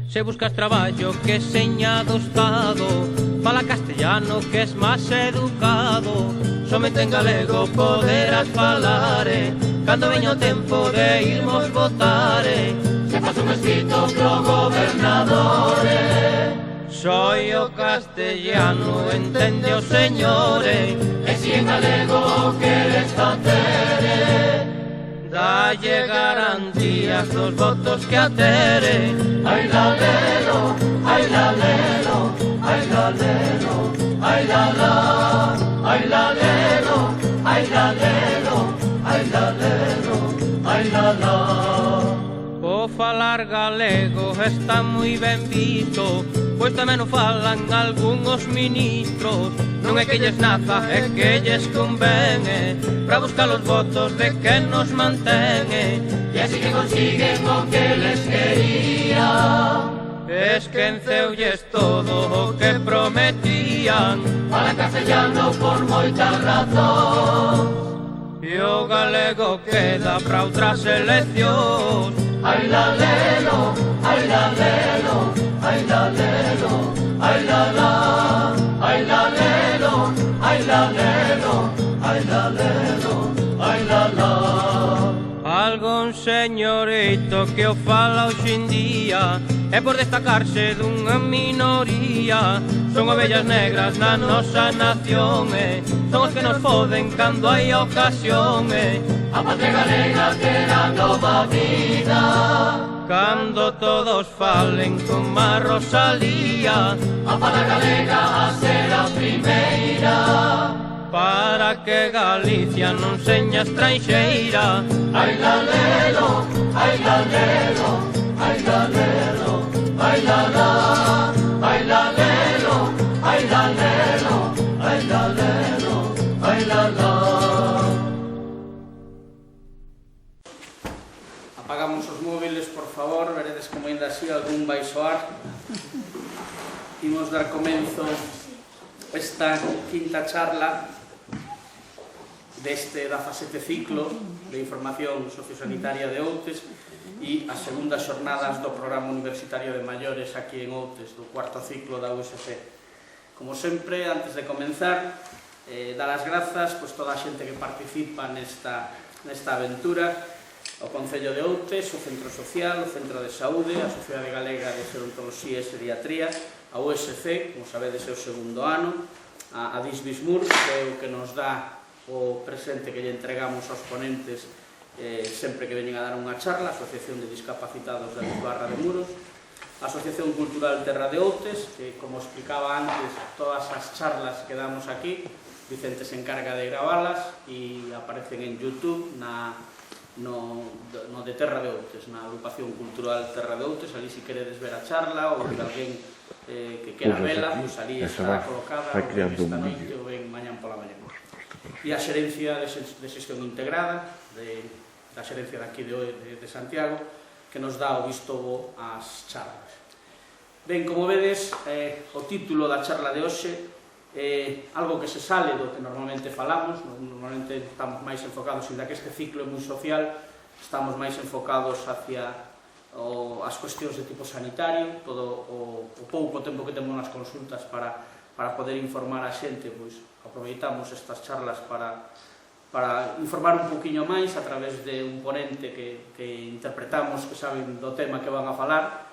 Se buscas traballo que seña do Estado, fala castellano que es máis educado, somente en galego poderás falare, cando veña o tempo de irmos votare, se faz un escrito pro gobernadore. Soy o castellano, entende o señore, e si en galego queres fatere, dalle garantías dos votos que atere. Ai la lelo, ai la lelo, ai la lelo, ai la la, ai la lelo, ai la lelo, ai la lelo, ai la la. O falar galego está moi ben visto, pois tamén o falan algúns ministros. Non é que lles naza, é que lles convene, pra buscar os votos de que nos mantene, e así que consiguen o que les querían. Esquenceulles todo o que prometían, falan castellano por moitas razóns, e o galego queda pra outras eleccións. Ai la lelo, ai la lelo, ai la lelo, ai la la, ai la lelo, ai la lelo, ai la lelo, ai la la. Algún señorito que o fala hoxe en día é por destacarse dunha minoría, son ovellas negras na nosa nación, son os que nos foden cando hai ocasión, a patria galega terá nova vida cando todos falen como a Rosalía, a fala galega a ser a primeira, para que Galicia non seña estranxeira. Ai la lelo, ai la lelo, ai la lelo, ai la la, ai la lelo, ai la lelo, ai la lelo, ai la la. Apagamos os móviles, por favor, veredes como ainda así algún vai soar. Imos dar comenzo esta quinta charla deste 17º ciclo de información sociosanitaria de Outes e as segundas xornadas do programa universitario de maiores aquí en Outes, do cuarto ciclo da USC. Como sempre, antes de comenzar, dar as grazas toda a xente que participa nesta aventura, o Concello de Outes, o Centro Social, o Centro de Saúde, a Sociedade Galega de Gerontoloxía e Pediatría, a USC, como sabedes é o segundo ano, a Disbismur, que é o que nos dá o presente que lle entregamos aos ponentes sempre que veñen a dar unha charla, a Asociación de Discapacitados da Barra de Muros, a Asociación Cultural Terra de Outes, que, como explicaba antes, todas as charlas que damos aquí, Vicente se encarga de gravalas e aparecen en YouTube no de Terra de Outes, na agrupación cultural Terra de Outes. Ali, se queredes ver a charla ou que alguén que quera vela, ali estará colocada esta noite ou ben mañán pola mañá. E a xerencia de xestión integrada da xerencia daqui de Santiago, que nos dá o visto bo ás charlas. Ben, como vedes, o título da charla de hoxe é algo que se sale do que normalmente falamos. Normalmente estamos máis enfocados, ainda que este ciclo é moi social, estamos máis enfocados hacia as cuestións de tipo sanitario. Todo o pouco tempo que temos nas consultas para poder informar a xente, pois aproveitamos estas charlas para informar un poquinho máis a través de un ponente que interpretamos, que saben do tema que van a falar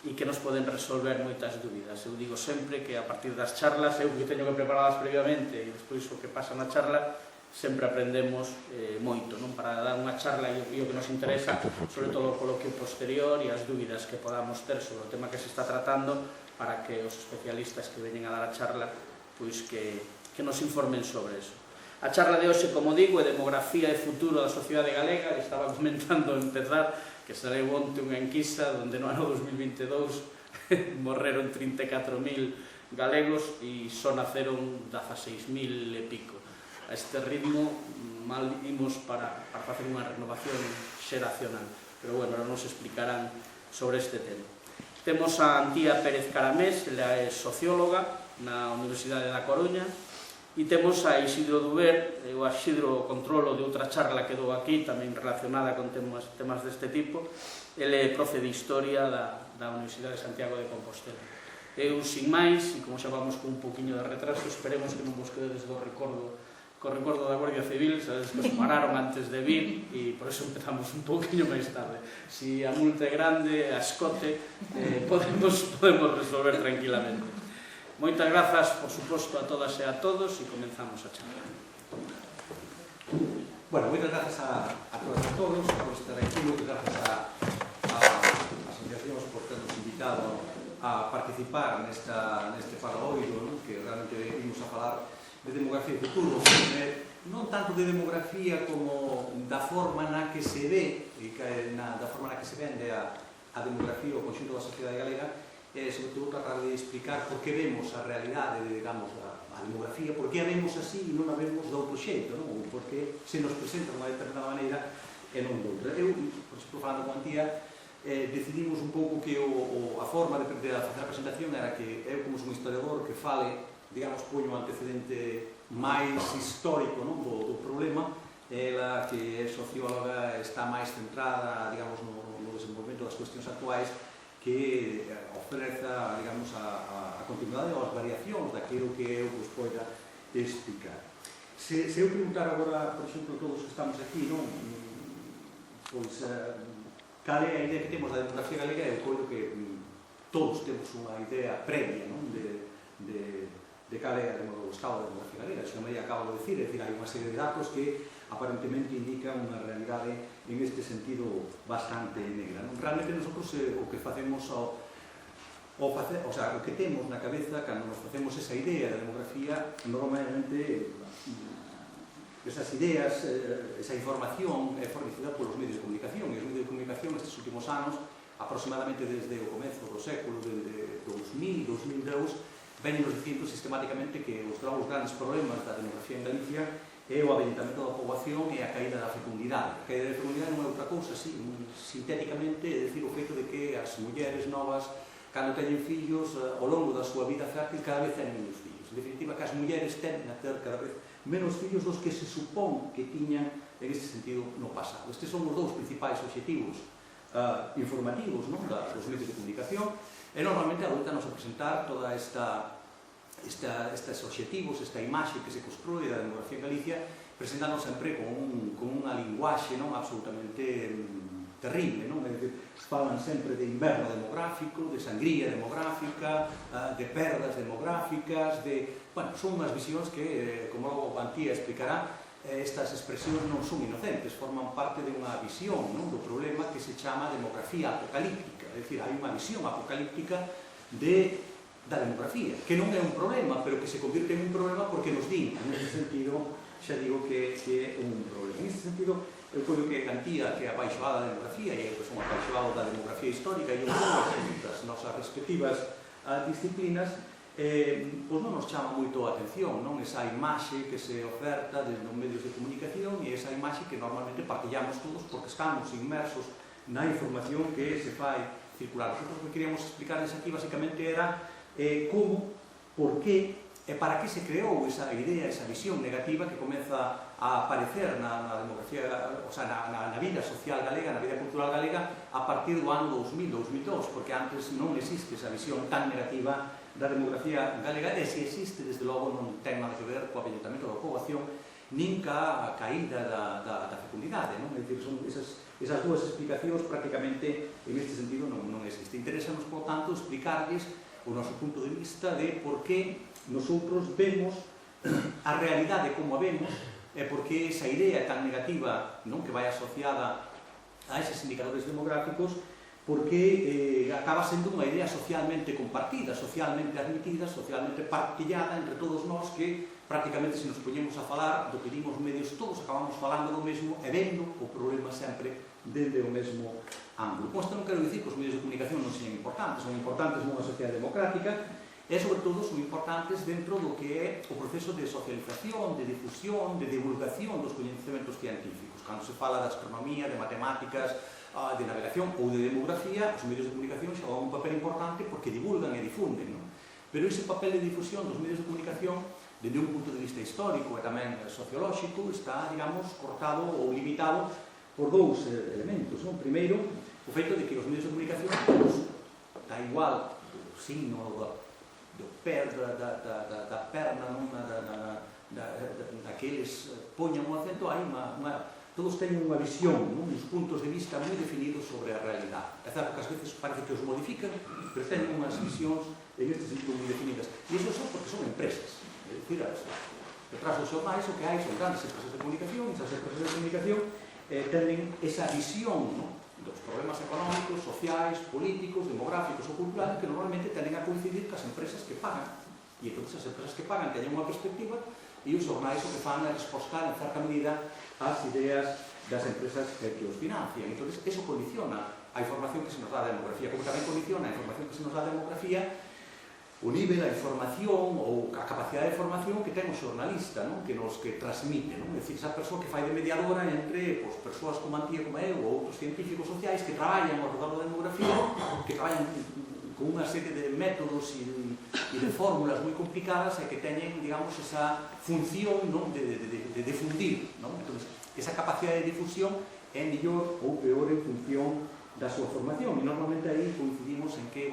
e que nos poden resolver moitas dúbidas. Eu digo sempre que a partir das charlas, eu que teño que preparadas previamente e despois o que pasa na charla, sempre aprendemos moito, non? Para dar unha charla e o que nos interesa, sobre todo o coloquio posterior e as dúbidas que podamos ter sobre o tema que se está tratando, para que os especialistas que veñen a dar a charla pois que nos informen sobre eso. A charla de hoxe, como digo, é Demografía e Futuro da Sociedade Galega. Estaba comentando a empezar que saiu onte unha enquisa onde no ano 2022 morreron 34.000 galegos e só naceron 16.000 e pico. A este ritmo mal imos para facer unha renovación xeracional, pero bueno, ahora nos explicarán sobre este tema. Temos a Antía Pérez Caramés, ela é socióloga na Universidade da Coruña, E temos a Isidro Duber, o Isidro controlo de outra charla que dou aquí, tamén relacionada con temas deste tipo. Ele é profe de Historia da Universidade de Santiago de Compostela. Eu, sin máis, e como xa vamos con un poquinho de retraso, esperemos que non vos quededes co recordo da Guardia Civil, sabes que os pararon antes de vir e por eso empezamos un poquinho máis tarde. Si a multa é grande, a escote, podemos resolver tranquilamente. Moitas grazas, por suposto, a todas e a todos e comenzamos a charla. Bueno, moitas grazas a todas e a todos por estar aquí, moitas grazas a asociacións por ternos invitado a participar neste falaoiro, que realmente vimos a falar de demografía e futuro, non tanto de demografía como da forma na que se ve, da forma na que se vende a demografía ou o conxunto da sociedade galega, sobre todo tratar de explicar por que vemos a realidade, digamos, a demografía, por que a vemos así e non a vemos de outro xeito, non? Por que se nos presenta de unha determinada maneira e non de outra. Eu, por exemplo, falando con Antía, decidimos un pouco que a forma de facer a presentación era que eu, como son historiador, que fale, digamos, poño o antecedente máis histórico, non? do problema, ela, que é socióloga, está máis centrada, digamos, no desenvolvemento das cuestións actuais, que ofreza, digamos, a continuidade ou as variacións daquilo que eu vos poida explicar. Se eu preguntar agora, por exemplo, todos que estamos aquí, non? Pois, cal é a idea que temos da demografía galega? Eu coido que todos temos unha idea previa, non? De cal é o estado da demografía galega. Xa María acaba de decir, é dicir, hai unha serie de datos que aparentemente indican unha realidade en este sentido bastante negra. Realmente nosotros o que facemos o que temos na cabeza cando nos facemos esa idea da demografía, normalmente esas ideas, esa información é fornecida polos medios de comunicación, e os medios de comunicación nestes últimos anos, aproximadamente desde o comezo do século, desde 2000, 2002, veñenos dicindo sistemáticamente que os grandes problemas da demografía en Galicia é o avellentamento da poboación e a caída da fecundidade. A caída da fecundidade non é outra cousa, así, sintéticamente, é dicir, o feito de que as mulleres novas, cando teñen fillos, ao longo da súa vida fértil, cada vez teñen menos fillos. En definitiva, que as mulleres tenden a ter cada vez menos fillos dos que se supón que tiñan en este sentido no pasado. Estes son os dous principais obxectivos informativos, non? Dos medios de comunicación, e normalmente adoitanos a presentar toda estes obxectivos, esta imaxe que se construe da demografía en Galicia, presentando sempre con unha linguaxe non absolutamente terrible, non? É dicir, falan sempre de inverno demográfico, de sangría demográfica, de perdas demográficas, bueno, son unhas visións que, como logo Antía explicará, estas expresións non son inocentes, forman parte de unha visión, non? Do problema que se chama demografía apocalíptica, é dicir, hai unha visión apocalíptica da demografía, que non é un problema, pero que se convirte en un problema porque nos din, en ese sentido, xa digo que é un problema. En ese sentido, eu creo que Antía, que é apaixonada da demografía, e eu que son apaixonado da demografía histórica, e eu das nosas respectivas disciplinas, pois non nos chama moito a atención, non? Esa imaxe que se oferta desde os medios de comunicación e esa imaxe que normalmente partilhamos todos porque estamos inmersos na información que se fai circular. Nosotros o que queríamos explicarles aquí basicamente era como, por qué e para que se creou esa idea, esa visión negativa que comeza a aparecer na demografía, o sea, na vida social galega, na vida cultural galega a partir do ano 2000-2002, porque antes non existe esa visión tan negativa da demografía galega, e se existe, desde logo, non ten nada que ver co avellentamento da poboación nin ca caída da fecundidade, non? É dicir, son esas dúas explicacións prácticamente en este sentido non existe. Interesanos, por tanto, explicarles o noso punto de vista de por que nosotros vemos a realidade como a vemos e por que esa idea tan negativa, non, que vai asociada a eses indicadores demográficos, porque acaba sendo unha idea socialmente compartida, socialmente admitida, socialmente partillada entre todos nós, que prácticamente se nos poñemos a falar do que dimos medios, todos acabamos falando do mesmo e vendo o problema sempre dende o mesmo ángulo. Con isto non quero dicir que os medios de comunicación non sean importantes nunha sociedade democrática, e, sobre todo, son importantes dentro do que é o proceso de socialización, de difusión, de divulgación dos coñecementos científicos. Cando se fala de astronomía, de matemáticas, de navegación ou de demografía, os medios de comunicación xogan un papel importante porque divulgan e difunden, non? Pero ese papel de difusión dos medios de comunicación desde un punto de vista histórico e tamén sociolóxico, está, digamos, cortado ou limitado por dous elementos. Primeiro, o feito de que os medios de comunicación da igual do signo do pé da perna da que eles poñan o acento, hai todos teñen unha visión, uns puntos de vista moi definidos sobre a realidade. É certo que ás veces parece que os modifican, pero teñen unhas visións en este sentido moi definidas. E iso son porque son empresas. É dicir, detrás dos xornais o que hai son grandes empresas de comunicación, e esas empresas de comunicación teñen esa visión dos problemas económicos, sociais, políticos, demográficos ou culturales que normalmente tenden a coincidir cas empresas que pagan. E entón, as empresas que pagan teñen unha perspectiva e os xornais o que fan é respostar en certa medida as ideas das empresas que os financian. Entón, eso condiciona a información que se nos dá da demografía, como tamén condiciona a información que se nos dá da demografía o nivel, a información ou a capacidade de formación que ten o xornalista, que transmite. É dicir, esa persoa que fai de mediadora entre persoas como Antía, como eu, ou outros científicos sociais que traballan ao redor da demografía, que traballan con unha serie de métodos e de fórmulas moi complicadas e que teñen, digamos, esa función de difundir. Entón, esa capacidade de difusión é mellor ou peor en función da súa formación. E normalmente aí coincidimos en que,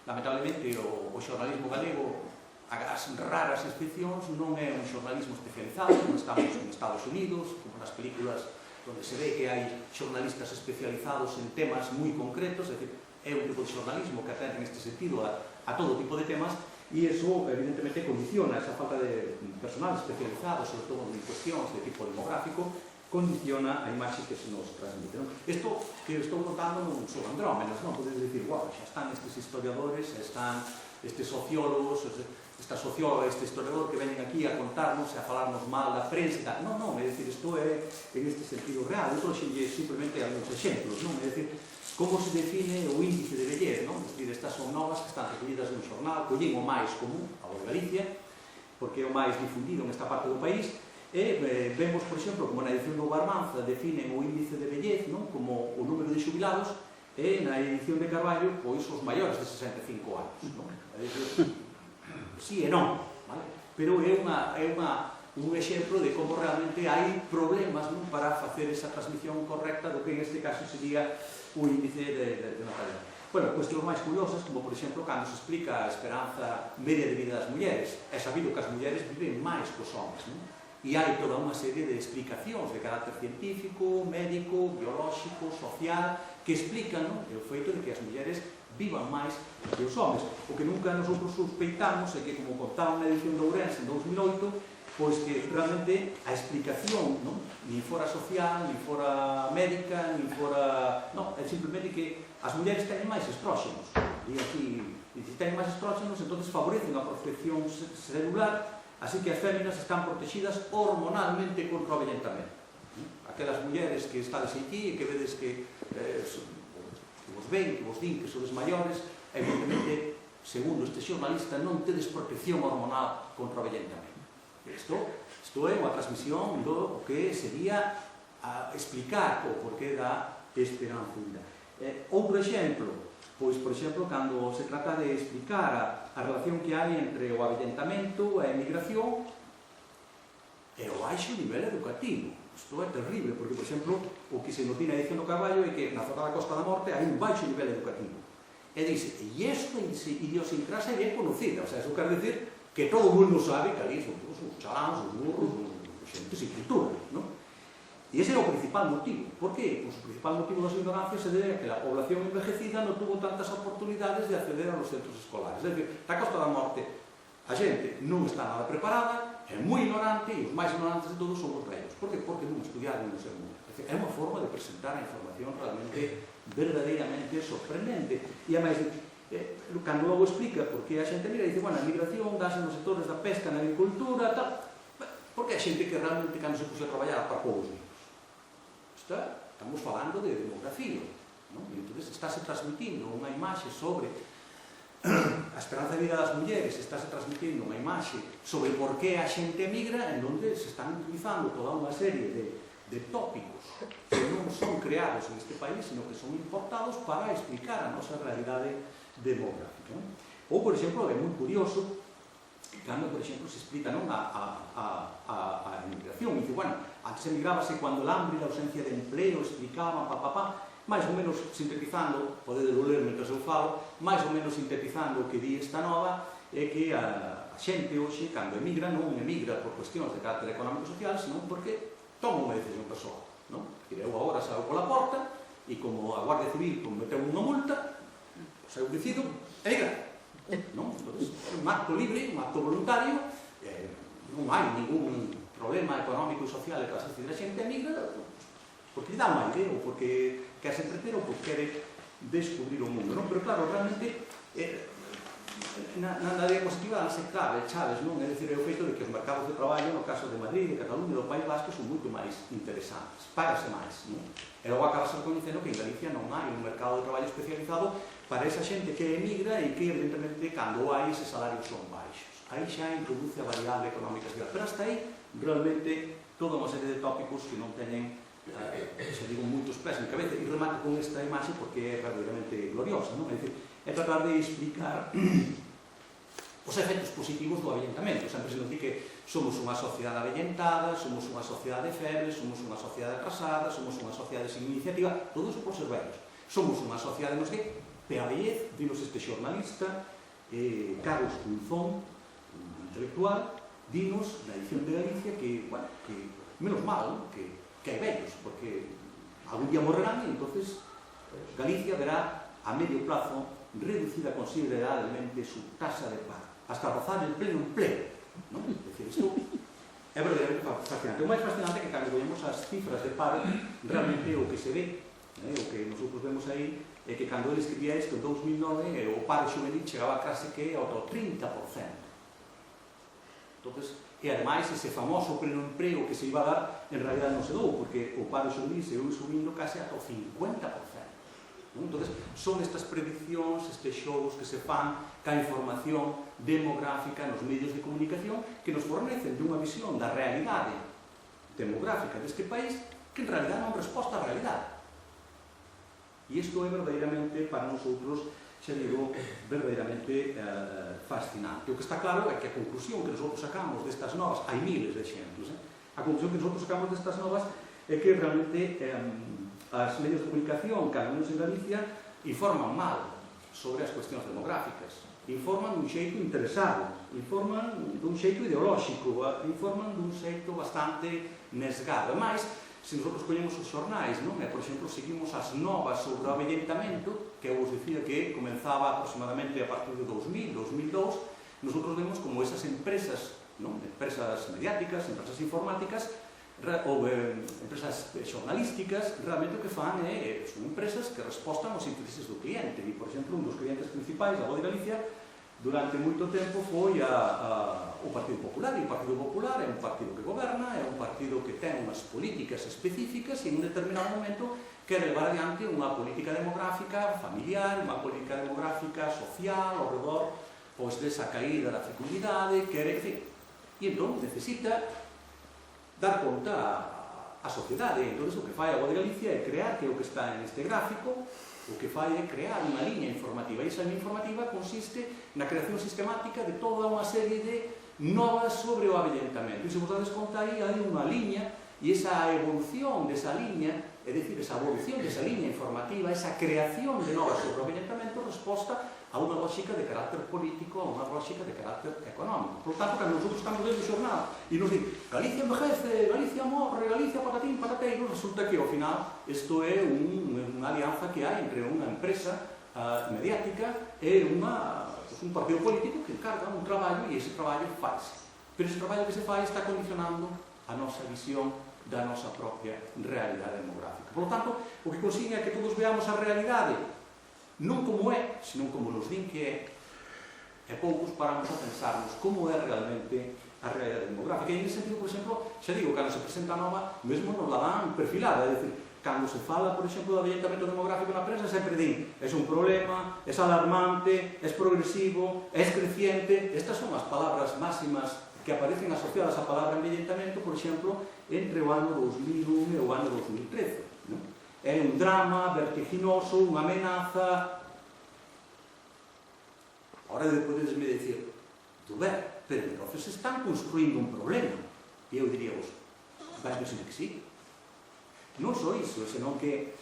lamentablemente, o xornalismo galego, as raras excepcións, non é un xornalismo especializado, non estamos en Estados Unidos, como nas películas onde se ve que hai xornalistas especializados en temas moi concretos, é dicir, é un tipo de xornalismo que atende neste sentido a todo tipo de temas, e iso evidentemente condiciona esa falta de personal especializado, sobre todo en cuestións de tipo demográfico, condiciona a imaxe que se nos transmite. Isto que estou contando non son andrómenas, podes dicir, xa están estes historiadores, están estes sociólogos, esta socióloga, este historiador que veñen aquí a contarnos e a falarnos mal da prensa. Non, é dicir, isto é en este sentido real. Eu trouxenlle simplemente algúns exemplos, é dicir, como se define o índice de vellez, é dicir, estas son novas que están recollidas nun xornal, collín o máis común, a de Galicia, porque é o máis difundido nesta parte do país, e vemos, por exemplo, como na edición do Barmanza definen o índice de vellez como o número de xubilados, e na edición de Carballo, pois os maiores de 65 anos. Sí e non, pero é un exemplo de como realmente hai problemas para facer esa transmisión correcta do que en este caso sería o índice de natalidade. Cuestións máis curiosas, como por exemplo, cando se explica a esperanza media de vida das mulleres, é sabido que as mulleres viven máis que os homens, e hai toda unha serie de explicacións de carácter científico, médico, biolóxico, social, que explican o feito de que as mulleres vivan máis que os homens. O que nunca nosotros suspeitamos é que, como contaban na edición de Ourense en 2008, pois que realmente a explicación ni fora social, ni fora médica, ni fora... Non, é simplemente que as mulleres teñen máis estróxenos. E aquí, se teñen máis estróxenos, entón favorecen a protección celular, así que as féminas están protegidas hormonalmente contra o avellentamento. Aquelas mulleres que estades aquí e que vedes que vos ven, que vos din que sodes maiores, evidentemente, segundo este xornalista, non tedes protección hormonal contra o avellentamento. Isto é unha transmisión do que sería explicar o porqué da esperanza vida. Outro exemplo, pois, por exemplo, cando se trata de explicar a relación que hai entre o avellentamento e a emigración e o baixo nivel educativo. Isto é terrible, porque, por exemplo, o que se notina na edición do Carballo é que na zona da Costa da Morte hai un baixo nivel educativo. E dice, e esta idiosincrasia é bien conocida, o sea, eso quer decir que todo o mundo sabe que ali son todos os chalans, os burros, os xentes sin cultura, non? E ese é o principal motivo. Por qué? Pois o principal motivo das ignorancias se debe a que a población envejecida non tuvo tantas oportunidades de acceder a los centros escolares. É dicir, na Costa da Morte a xente non está nada preparada, é moi ignorante, e os máis ignorantes de todos son os vellos. Por que? Porque non estudiaron no seu mundo. É unha forma de presentar a información realmente verdadeiramente sorprendente. E, ademais, cando logo explica por que a xente mira, dice, bueno, a migración dáse nos sectores da pesca, na agricultura, tal. Porque a xente que realmente, cando se puxe a traballar, apacou os niños. Estamos falando de demografía, e entón estáse transmitindo unha imaxe sobre a esperanza de vida das mulleres, estáse transmitindo unha imaxe sobre por que a xente emigra, en onde se están utilizando toda unha serie de tópicos que non son creados en este país, sino que son importados para explicar a nosa realidade demográfica. Ou, por exemplo, é moi curioso cando, por exemplo, se explica non a emigración. Dice, bueno, antes emigrábase cando o hambre e a ausencia de empleo explicaban, máis ou menos sintetizando, podedes ler mentre eu falo, máis ou menos sintetizando o que di esta nova, é que a xente hoxe, cando emigra, non emigra por cuestións de carácter económico-social, senón porque toma unha decisión persoal. Eu agora saio pola porta e como a Guardia Civil meteu unha multa, eu decido emigrar. Entón, un acto libre, un acto voluntario, non hai ningún problema económico e social que vas a decidir a xente emigra porque lle dá unha idea ou porque quer se entreter ou porque quere descubrir o mundo. Pero claro, realmente na diapositiva danse chaves, non? É dicir, é o feito de que os mercados de traballo, no caso de Madrid, de Cataluña e do País Vasco, son moito máis interesantes, págase máis, non? E logo acabas recoñecendo que en Galicia non hai un mercado de traballo especializado para esa xente que emigra e que, evidentemente, cando hai, eses salarios son baixos. Aí xa introduce a variable económica social. Pero hasta aí, realmente, toda unha serie de tópicos que non teñen, se digo, moitos pés en cabeza. E remato con esta imaxe porque é verdadeiramente gloriosa, non? É dicir, é tratar de explicar os efectos positivos do avellentamento. Sempre se nos di que somos unha sociedade avellentada, somos unha sociedade feble, somos unha sociedade atrasada, somos unha sociedade sin iniciativa, todo iso por ser vellos. Somos unha sociedade, non sei, peabellez, dinos este xornalista, Carlos Cunzón, un intelectual, dinos na edición de Galicia que, bueno, que menos mal, que hai vellos, porque algún día morrerán e entonces Galicia verá a medio plazo reducida considerablemente su tasa de paro, hasta rozar el pleno empleo. É dicir, isto é verdadeiramente fascinante. O máis fascinante é que cando vemos as cifras de paro, realmente o que se ve, o que nosotros vemos aí, é que cando ele escribía isto en 2009, o paro xuvenil chegaba case que ao 30%. Entonces, e ademais, ese famoso pleno emprego que se iba a dar, en realidad non se dou, porque o paro xuvenil se iba subindo case ata o 50%. Entonces, son estas prediccións, estes xogos que se fan ca información demográfica nos medios de comunicación que nos fornecen dunha visión da realidade demográfica deste país que en realidad non resposta á realidade. E isto é verdadeiramente, para nosotros, xa digo, verdadeiramente fascinante. O que está claro é que a conclusión que nosotros sacamos destas novas, hai miles de exemplos, a conclusión que nosotros sacamos destas novas é que realmente as medios de comunicación, cando menos en Galicia, informan mal sobre as cuestións demográficas. Informan dun xeito interesado, informan dun xeito ideolóxico, informan dun xeito bastante nesgado. E máis, se nosotros collemos os xornais, non? E, por exemplo, seguimos as novas sobre o avellentamento, que eu vos dicía que comenzaba aproximadamente a partir de 2000, 2002, nosotros vemos como esas empresas, non? Empresas mediáticas, empresas informáticas, ou empresas xornalísticas, realmente o que fan son empresas que respostan aos intereses do cliente. E, por exemplo, un dos clientes principais da Voz de Galicia durante moito tempo foi o Partido Popular. E o Partido Popular é un partido que goberna, é un partido que ten unhas políticas específicas e en un determinado momento quer levar adiante unha política demográfica familiar, unha política demográfica social ao redor desa caída da fecundidade, e entón necesita dar conta á sociedade. Entón, o que fai a Voz de Galicia é crear, que é o que está en este gráfico, o que fai é crear unha liña informativa. E esa liña informativa consiste na creación sistemática de toda unha serie de novas sobre o avellentamento. E se vos dades conta aí, hai unha liña, e esa evolución desa liña, é dicir, esa evolución desa liña informativa, esa creación de novas sobre o avellentamento, resposta a unha lógica de carácter político, a unha lógica de carácter económico. Por tanto, cando nosotros estamos dentro do xornal e nos din Galicia envejece, Galicia morre, Galicia patatín, patateiro, resulta que ao final isto é unha alianza que hai entre unha empresa mediática e un partido político que encarga un traballo e ese traballo faise. Pero ese traballo que se fai está condicionando a nosa visión da nosa propia realidade demográfica. Por lo tanto, o que consigue é que todos veamos a realidade non como é, senón como nos din que é, e poucos paramos a pensarnos como é realmente a realidade demográfica. E, en ese sentido, por exemplo, xa digo, cando se presenta a nova, mesmo nos la dan perfilada, é dicir, cando se fala, por exemplo, do avellentamento demográfico na prensa, sempre din, é un problema, é alarmante, é progresivo, é creciente. Estas son as palabras máximas que aparecen asociadas á palabra avellentamento, por exemplo, entre o ano 2001 e o ano 2013. É un drama vertiginoso, unha amenaza. Ahora podesme dicir, tú ver, pero entonces están construindo un problema. E eu diría vos, vai que sí. Non só iso, senón que,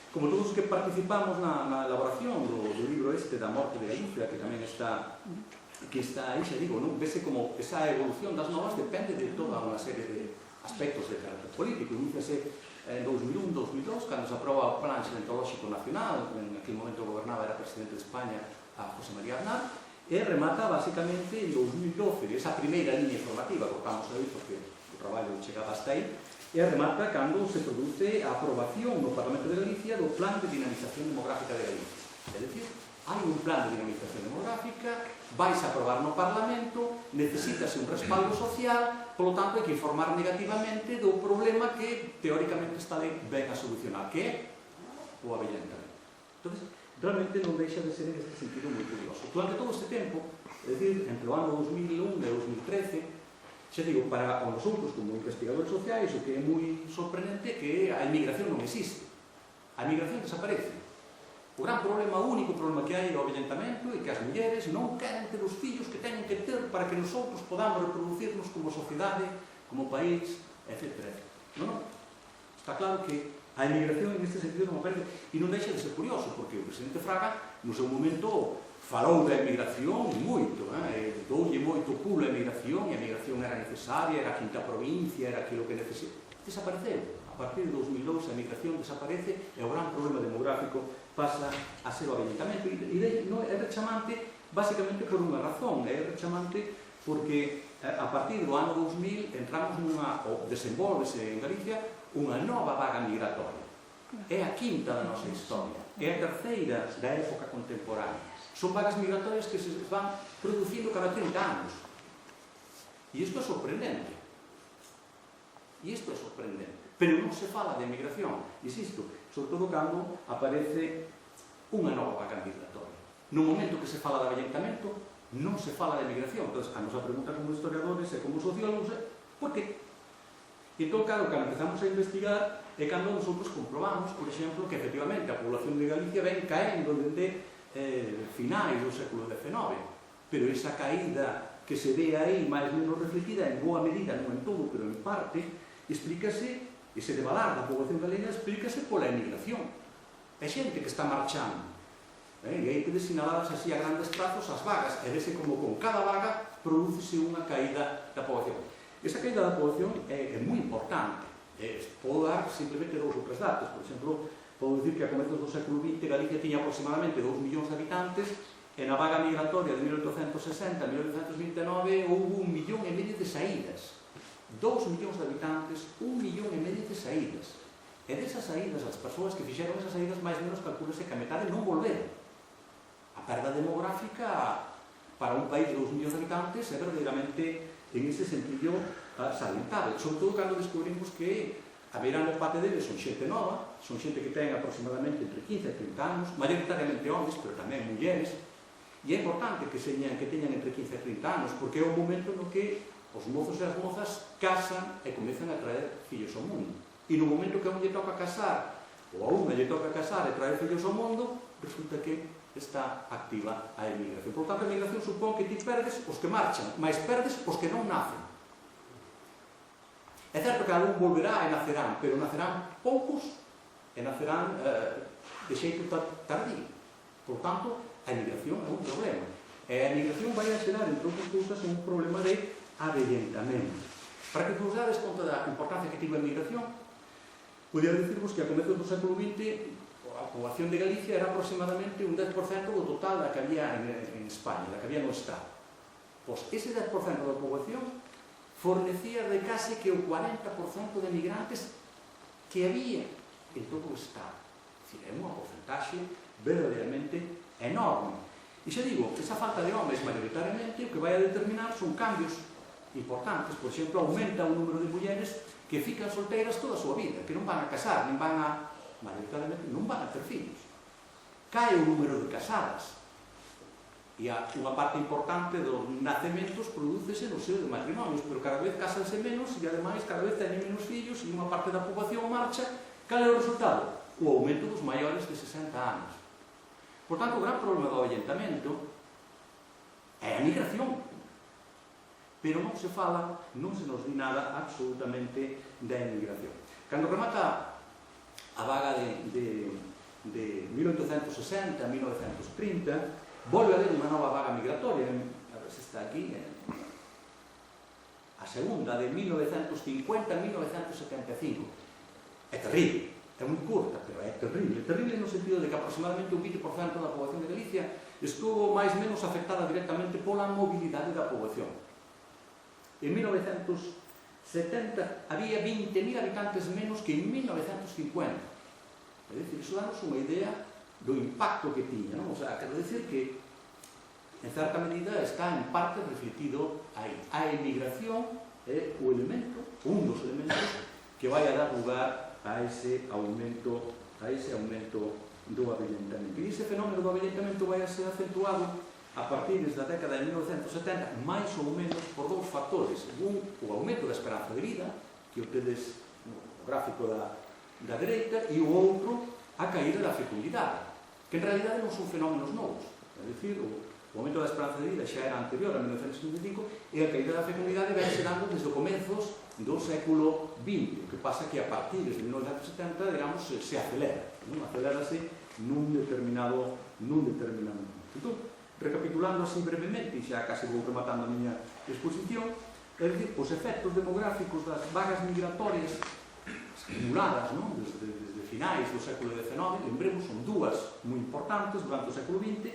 como todos os que participamos na elaboración do libro este da morte de Galicia, que tamén está aí, xa digo, non? Vese como esa evolución das novas depende de toda unha serie de aspectos de carácter político. Iníciase en 2001-2002, cando se aproba o Plan Xenentolóxico Nacional, en aquel momento gobernaba, era presidente de España, a José María Aznar, e remata basicamente en 2012, esa primeira línea informativa, cortamos aí porque o traballo chegaba hasta aí, e remata cando se produce a aprobación no Parlamento de Galicia do Plan de Dinamización Demográfica de Galicia. É dicir, hai un plan de dinamización demográfica, vais a aprobar no Parlamento, necesítase un respaldo social, polo tanto hai que informar negativamente do problema que teóricamente está ben a solucionar, que é o avellentamento. Entón, realmente non deixa de ser en este sentido moi curioso. Durante todo este tempo, é dicir, entre o ano 2001 e 2013, xa digo, para os outros como investigadores sociais, o que é moi sorprendente é que a inmigración non existe. A inmigración desaparece. O gran problema, o único problema que hai é o avellentamento e que as mulleres non queren ter os fillos que teñen que ter para que nosotros podamos reproducirnos como sociedade, como país, etc. Non? Está claro que a emigración en este sentido non aparece e non deixa de ser curioso, porque o presidente Fraga no seu momento falou da emigración moito, doulle moito pulo a emigración, e a emigración era necesaria, era a quinta provincia, era aquilo que necesita. Desapareceu. A partir de 2002 a emigración desaparece e o gran problema demográfico pasa a ser o avellentamento. E non é rechamante basicamente por unha razón, é rechamante porque a partir do ano 2000 entramos ou desenvolvese en Galicia unha nova vaga migratoria. É a quinta da nosa historia, é a terceira da época contemporánea. Son vagas migratorias que se van producindo cada 30 anos. E isto é sorprendente. Pero non se fala de emigración, insisto, sobre todo cando aparece unha nova vaga migratoria. No momento que se fala de avellentamento, non se fala de emigración. Entón, a nosa pregunta como historiadores e como sociólogos é por qué? E entón, claro, cando empezamos a investigar é cando nosotros comprobamos, por exemplo, que efectivamente a población de Galicia ven caendo desde finais do século XIX, pero esa caída que se ve aí máis ou menos refletida en boa medida, non en todo, pero en parte, explícase, ese devalar da población galega explícase pola emigración. É xente que está marchando, e aí que desinaladas así a grandes trazos as vagas, e vese como con cada vaga prodúcese unha caída da población. Esa caída da población é moi importante. Podo dar simplemente dous ou tres datos. Por exemplo, podo dicir que a comezos do século XX Galicia tiña aproximadamente 2 millóns de habitantes e na vaga migratoria de 1860 a 1829 houve 1,5 millón de saídas. 2 millóns de habitantes, 1,5 millón de saídas. E desas saídas, as persoas que fixeron esas saídas máis ou menos calculase que a metade non volveron. A perda demográfica para un país de 2 millóns de habitantes é verdadeiramente en ese sentido salientable, sobre todo cando descubrimos que a meirande parte deles son xente nova, son xente que ten aproximadamente entre 15 e 30 anos, maioritariamente homens, pero tamén mulleres, e é importante que teñan entre 15 e 30 anos, porque é o momento no que os mozos e as mozas casan e comezan a traer fillos ao mundo. E no momento que a un lle toca casar, ou a unha lle toca casar e traer fillos ao mundo, resulta que está activa a emigración. Por tanto, a emigración supón que ti perdes os que marchan, mas perdes os que non nacen. É certo que algún volverá e nacerán, pero nacerán poucos e nacerán de xeito tardío. Por tanto, a emigración é un problema. E a emigración vai a xerar, entre outras cousas, un problema de avellentamento. Para que vos dades conta da importancia que tivo a emigración, podía dicirvos que a comezos do século XX a poboación de Galicia era aproximadamente un 10% do total da que había en España, da que había no Estado. Pois ese 10% da poboación fornecía de case que o 40% de migrantes que había en todo o Estado. É unha porcentaxe verdadeiramente enorme. E xa digo, esa falta de homes maioritariamente o que vai a determinar son cambios importantes. Por exemplo, aumenta o número de mulleres que fican solteiras toda a súa vida, que non van a casar, nin van a, maioritariamente, non van a ter fillos. Cae o número de casadas. E unha parte importante dos nacementos prodúcese no seo de matrimonios, pero cada vez cásanse menos e, ademais, cada vez teñen menos fillos e unha parte da poboación marcha. Cal é o resultado? O aumento dos maiores de 60 anos. Por tanto, o gran problema do avellentamento é a migración. pero non se fala, non se nos di nada absolutamente da emigración. Cando remata a vaga de 1860 a 1930, volve a haber unha nova vaga migratoria, a ver se está aquí, a segunda, de 1950 a 1975. É terrible, é moi curta, pero é terrible. É terrible no sentido de que aproximadamente un 20% da poboación de Galicia estuvo máis ou menos afectada directamente pola mobilidade da poboación. En 1970 había 20.000 habitantes menos que en 1950. É dicir, iso danos unha idea do impacto que tiña, non? O sea, quero dicir que en certa medida está en parte refletido aí. A emigración é o elemento, un dos elementos que vai a dar lugar a ese aumento do avellentamento. E ese fenómeno do avellentamento vai a ser acentuado a partir da década de 1970, máis ou menos por dous factores. Un, o aumento da esperanza de vida, que o tedes no gráfico da dereita, e o outro, a caída da fecundidade, que en realidade non son fenómenos novos. É dicir, o aumento da esperanza de vida xa era anterior a 1955 e a caída da fecundidade vai se dando desde os comenzos do século XX, o que pasa que a partir de 1970, digamos, se acelera, non? Acelérase nun determinado momento. Entón, recapitulando así brevemente, e xa casi vou rematando a miña exposición, é dicir, os efectos demográficos das vagas migratorias acumuladas, non? Desde finais do século XIX, lembremos, son dúas moi importantes durante o século XX,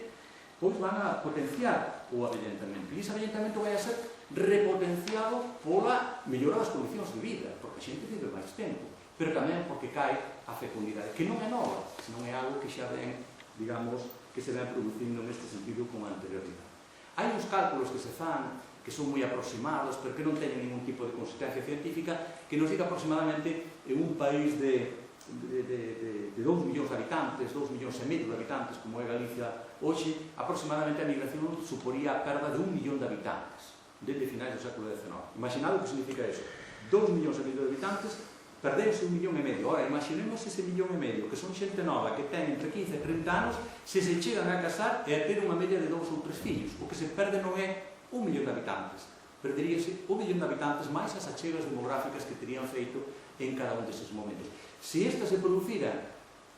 pois van a potenciar o avellentamento. E ese avellentamento vai a ser repotenciado pola mellora das condicións de vida, porque a xente vive máis tempo, pero tamén porque cae a fecundidade, que non é nova, senón é algo que xa ven, digamos, que se ven producindo neste sentido con anterioridade. Hai uns cálculos que se fan, que son moi aproximados, pero que non teñen ningún tipo de consistencia científica, que nos diga aproximadamente en un país de 2 millóns de habitantes, 2 millóns e medio de habitantes, como é Galicia hoxe, aproximadamente a migración suporía a perda de 1 millón de habitantes desde finais do século XIX. Imaginad o que significa eso. 2 millóns e medio de habitantes, perdeuse 1 millón e medio. Ora, imaginemos ese 1 millón e medio, que son xente nova, que ten entre 15 e 30 anos, se chegan a casar e a ter unha media de 2 ou 3 fillos. O que se perde non é 1 millón de habitantes, perderíase 1 millón de habitantes máis as achegas demográficas que terían feito en cada un deses momentos. Se esta se producira,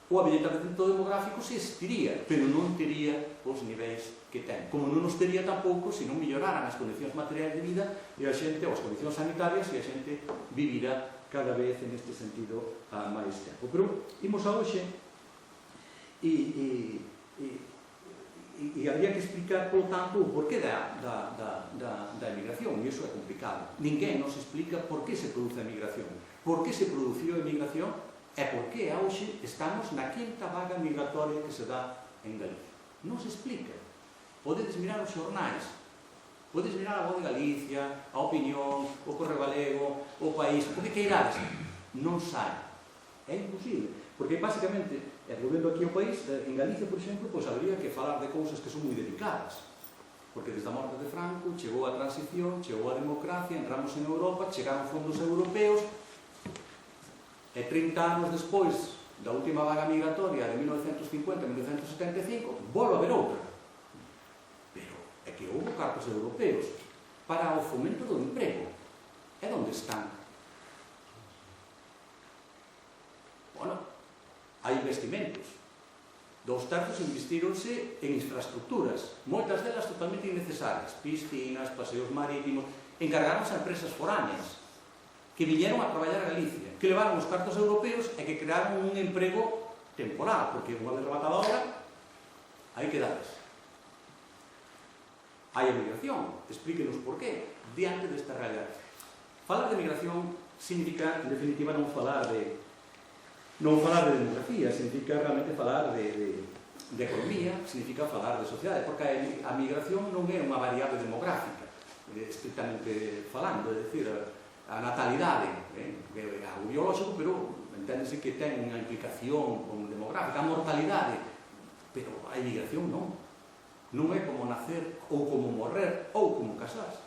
o avellentamento demográfico se existiría, pero non tería os niveis que ten. Como non os tería tampouco se non melloraran as condicións materiais de vida e a xente, ou as condicións sanitarias, e a xente vivirá cada vez en este sentido a máis tempo. Pero imos a hoxe e habría que explicar, polo tanto, o porqué da emigración, e iso é complicado. Ninguén nos explica por que se produce a emigración, por que se produciu a emigración e por que hoxe estamos na quinta vaga migratoria que se dá en Galicia. Non se explica. Podedes mirar os xornais, podedes mirar a Voz de Galicia, a Opinión, o Correo Galego, o País, o que queirades. Non sai. É imposible. Porque, basicamente, volvendo aquí ao País, en Galicia, por exemplo, pois habría que falar de cousas que son moi delicadas. Porque desde a morte de Franco chegou a transición, chegou a democracia, entramos en Europa, chegaron fondos europeos, e 30 anos despois da última vaga migratoria de 1950-1975, volve a haber outra. Pero é que houve cartos europeos para o fomento do emprego. E onde están? Bueno, hai investimentos. 2/3 investíronse en infraestructuras, moitas delas totalmente innecesarias, piscinas, paseos marítimos, encargaronse a empresas foráneas, que viñeron a traballar a Galicia, que levaron os cartos europeos e que crearon un emprego temporal, porque unha vez rematada a obra, hai que darles. Hai emigración, explíquenos por qué, diante desta realidade. Falar de emigración significa, en definitiva, non falar de demografía, significa realmente falar de economía, significa falar de sociedade, porque a migración non é unha variable demográfica, estrictamente falando, é dicir, a natalidade é algo biolóxico, pero enténdese que ten unha implicación demográfica, a mortalidade, pero a emigración non. Non é como nacer, ou como morrer, ou como casarse.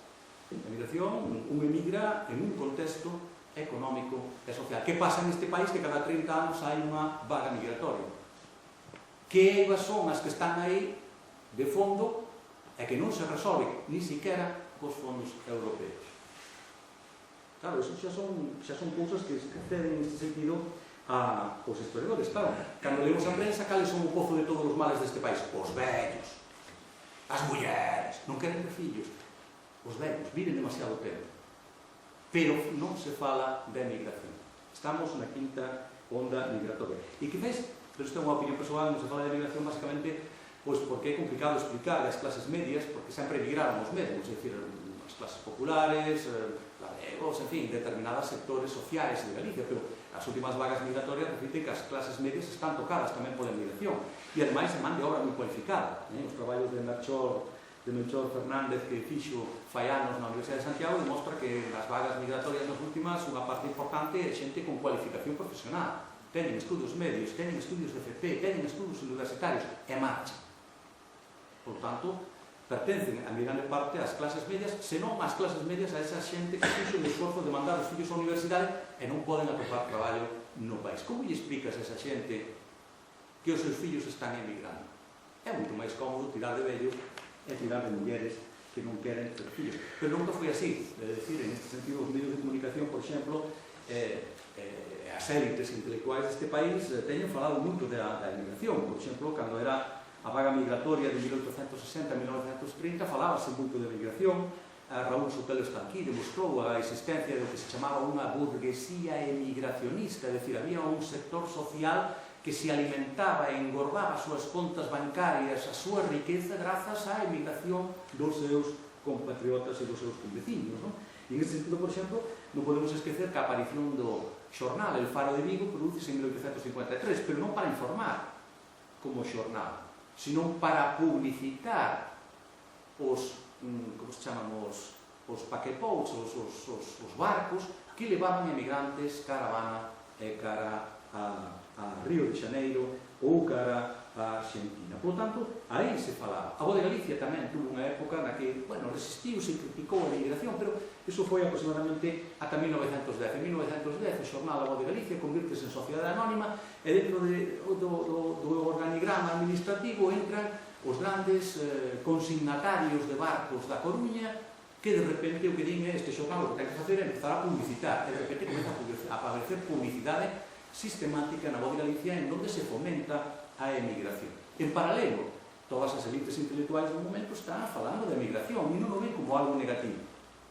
A emigración, un emigra en un contexto económico e social. Que pasa neste país que cada 30 anos hai unha vaga migratoria? Que eivas son as que están aí de fondo e que non se resolve ni siquiera cos fondos europeos. Claro, eso xa son cousas que ceden neste sentido aos historiadores. Claro, cando leemos a prensa, cales son o pozo de todos os males deste país? Os vellos, as mulleres, non queren ter fillos. Os vellos viven demasiado tempo. Pero non se fala de emigración. Estamos na quinta onda migratoria. E quizás, pero isto é unha opinión persoal, non se fala de emigración basicamente pois porque é complicado explicar as clases medias, porque sempre emigraron os mesmos, é dicir, as clases populares, laregos, en fin, determinados sectores sociais de Galicia, pero as últimas vagas migratorias reflicten que as clases medias están tocadas tamén pola emigración. E ademais se man de obra moi cualificada. Os traballos de Melchor Fernández que fixo fai anos na Universidade de Santiago demostra que nas vagas migratorias nas últimas unha parte importante é xente con cualificación profesional. Teñen estudios medios, teñen estudios de FP, teñen estudios universitarios e marcha. Por tanto, pertencen a grande parte ás clases medias, senón ás clases medias a esa xente que fixo o esforzo de mandar os fillos á universidade e non poden atopar traballo no país. Como lle explicas a esa xente que os seus fillos están emigrando? É moito máis cómodo tirar de vellos e tirar de mulleres que non queren ter fillos. Pero nunca foi así. É dicir, en este sentido, os medios de comunicación, por exemplo, as élites intelectuais deste país teñen falado moito da emigración. Por exemplo, cando era a vaga migratoria de 1860 a 1930, falábase moito de emigración. Raúl Sotelo Estanquí demostrou a existencia do que se chamaba unha burguesía emigracionista, é dicir, había un sector social que se alimentaba e engordaba as súas contas bancarias, a súa riqueza grazas á emigración dos seus compatriotas e dos seus conveciños, non? E en ese sentido, por exemplo, non podemos esquecer que a aparición do xornal El Faro de Vigo produce en 1853, pero non para informar como xornal, sino para publicitar os, como se chaman, os paquepots, os barcos que levaban emigrantes caravana e cara a Río de Xaneiro ou cara a Argentina. Por tanto, aí se falaba. A Voz de Galicia tamén tuvo unha época na que, bueno, resistiu, se criticou a emigración, pero iso foi aproximadamente ata 1910. En 1910, o xornal A Voz de Galicia convirtese en sociedade anónima e dentro do organigrama administrativo entran os grandes consignatarios de barcos da Coruña que de repente o que din é este xornal o que ten que facer é empezar a publicitar e de repente comeza a aparecer publicidade sistemática na Voz de Galicia en donde se fomenta a emigración. En paralelo, todas as elites intelectuais do momento están falando de emigración e non o ven como algo negativo,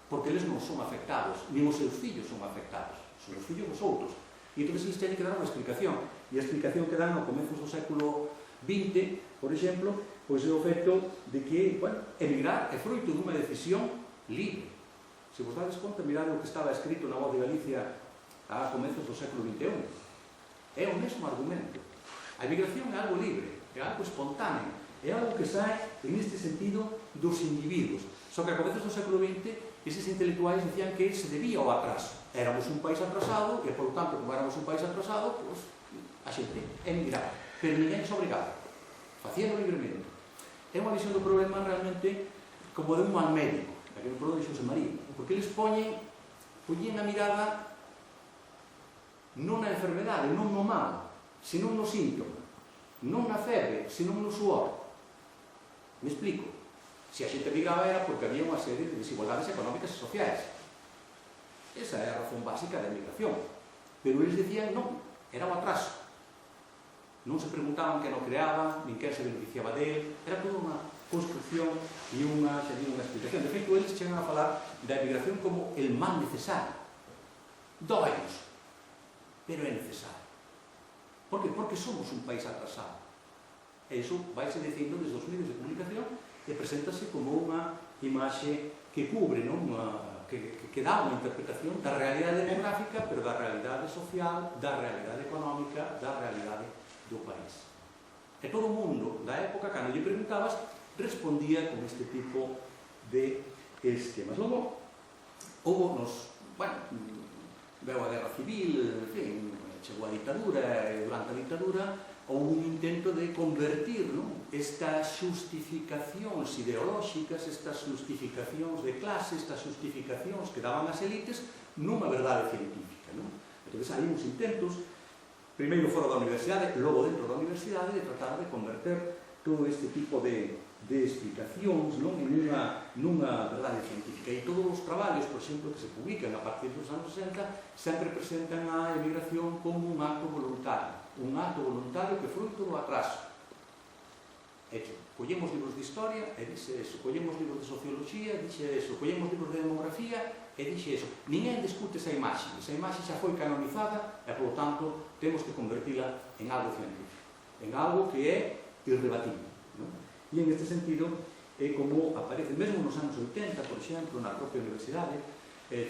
porque eles non son afectados, nin os seus fillos son afectados, son os fillos dos outros. E entón eles teñen que dar unha explicación, e a explicación que dan ao comezos do século XX, por exemplo, pois é o feito de que, bueno, emigrar é fruito dunha decisión libre. Se vos dades conta, mirad o que estaba escrito na Voz de Galicia a comezos do século XXI. É o mesmo argumento. A emigración é algo libre, é algo espontáneo, é algo que sae, en este sentido, dos individuos. Só que a comezos do século XX, eses intelectuais dicían que se debía ao atraso. Éramos un país atrasado, e, por lo tanto, como éramos un país atrasado, pues, a xente emigraba. Pero ninguén se obrigaba. Facían libremente. É unha visión do problema realmente como de un mal médico, aquele problema de Xosé María, porque eles poñían a mirada non na enfermedade, non no mal, senón no síntoma, non na febre, senón no suor. Me explico? Se a xente migraba era porque había unha serie de desigualdades económicas e sociais. Esa é a razón básica da emigración. Pero eles decían non, era o atraso. Non se preguntaban quen o creaba, nin quen se beneficiaba dele, era toda unha construcción e unha explicación. De feito, eles chegan a falar da emigración como el mal necesario. Dóenos, pero é necesario. Por que? Porque somos un país atrasado. E iso vaise dicindo desde os medios de comunicación e preséntase como unha imaxe que cubre, non? Que dá unha interpretación da realidade demográfica, pero da realidade social, da realidade económica, da realidade do país. E todo o mundo da época, cando lle preguntabas, respondía con este tipo de esquemas. Logo, houve veu a guerra civil, en fin, chegou a ditadura, e durante a ditadura houve un intento de convertir, non, estas xustificacións ideolóxicas, estas xustificacións de clase, estas xustificacións que daban as elites nunha verdade científica, non? Entón, hai uns intentos, primeiro fora da universidade, logo dentro da universidade, de tratar de converter todo este tipo de explicacións nunha verdade científica. E todos os traballos, por exemplo, que se publican a partir dos anos 60 sempre presentan a emigración como un acto voluntario que fruto do atraso. Hecho, collemos libros de historia e dixe eso, collemos libros de socioloxía e dixe eso, collemos libros de demografía e dixe eso. Ninguén discute esa imaxe xa foi canonizada e, polo tanto, temos que convertila en algo científico, en algo que é irrebatible, non? E en este sentido, como aparece mesmo nos anos 80, por exemplo, na propia universidade,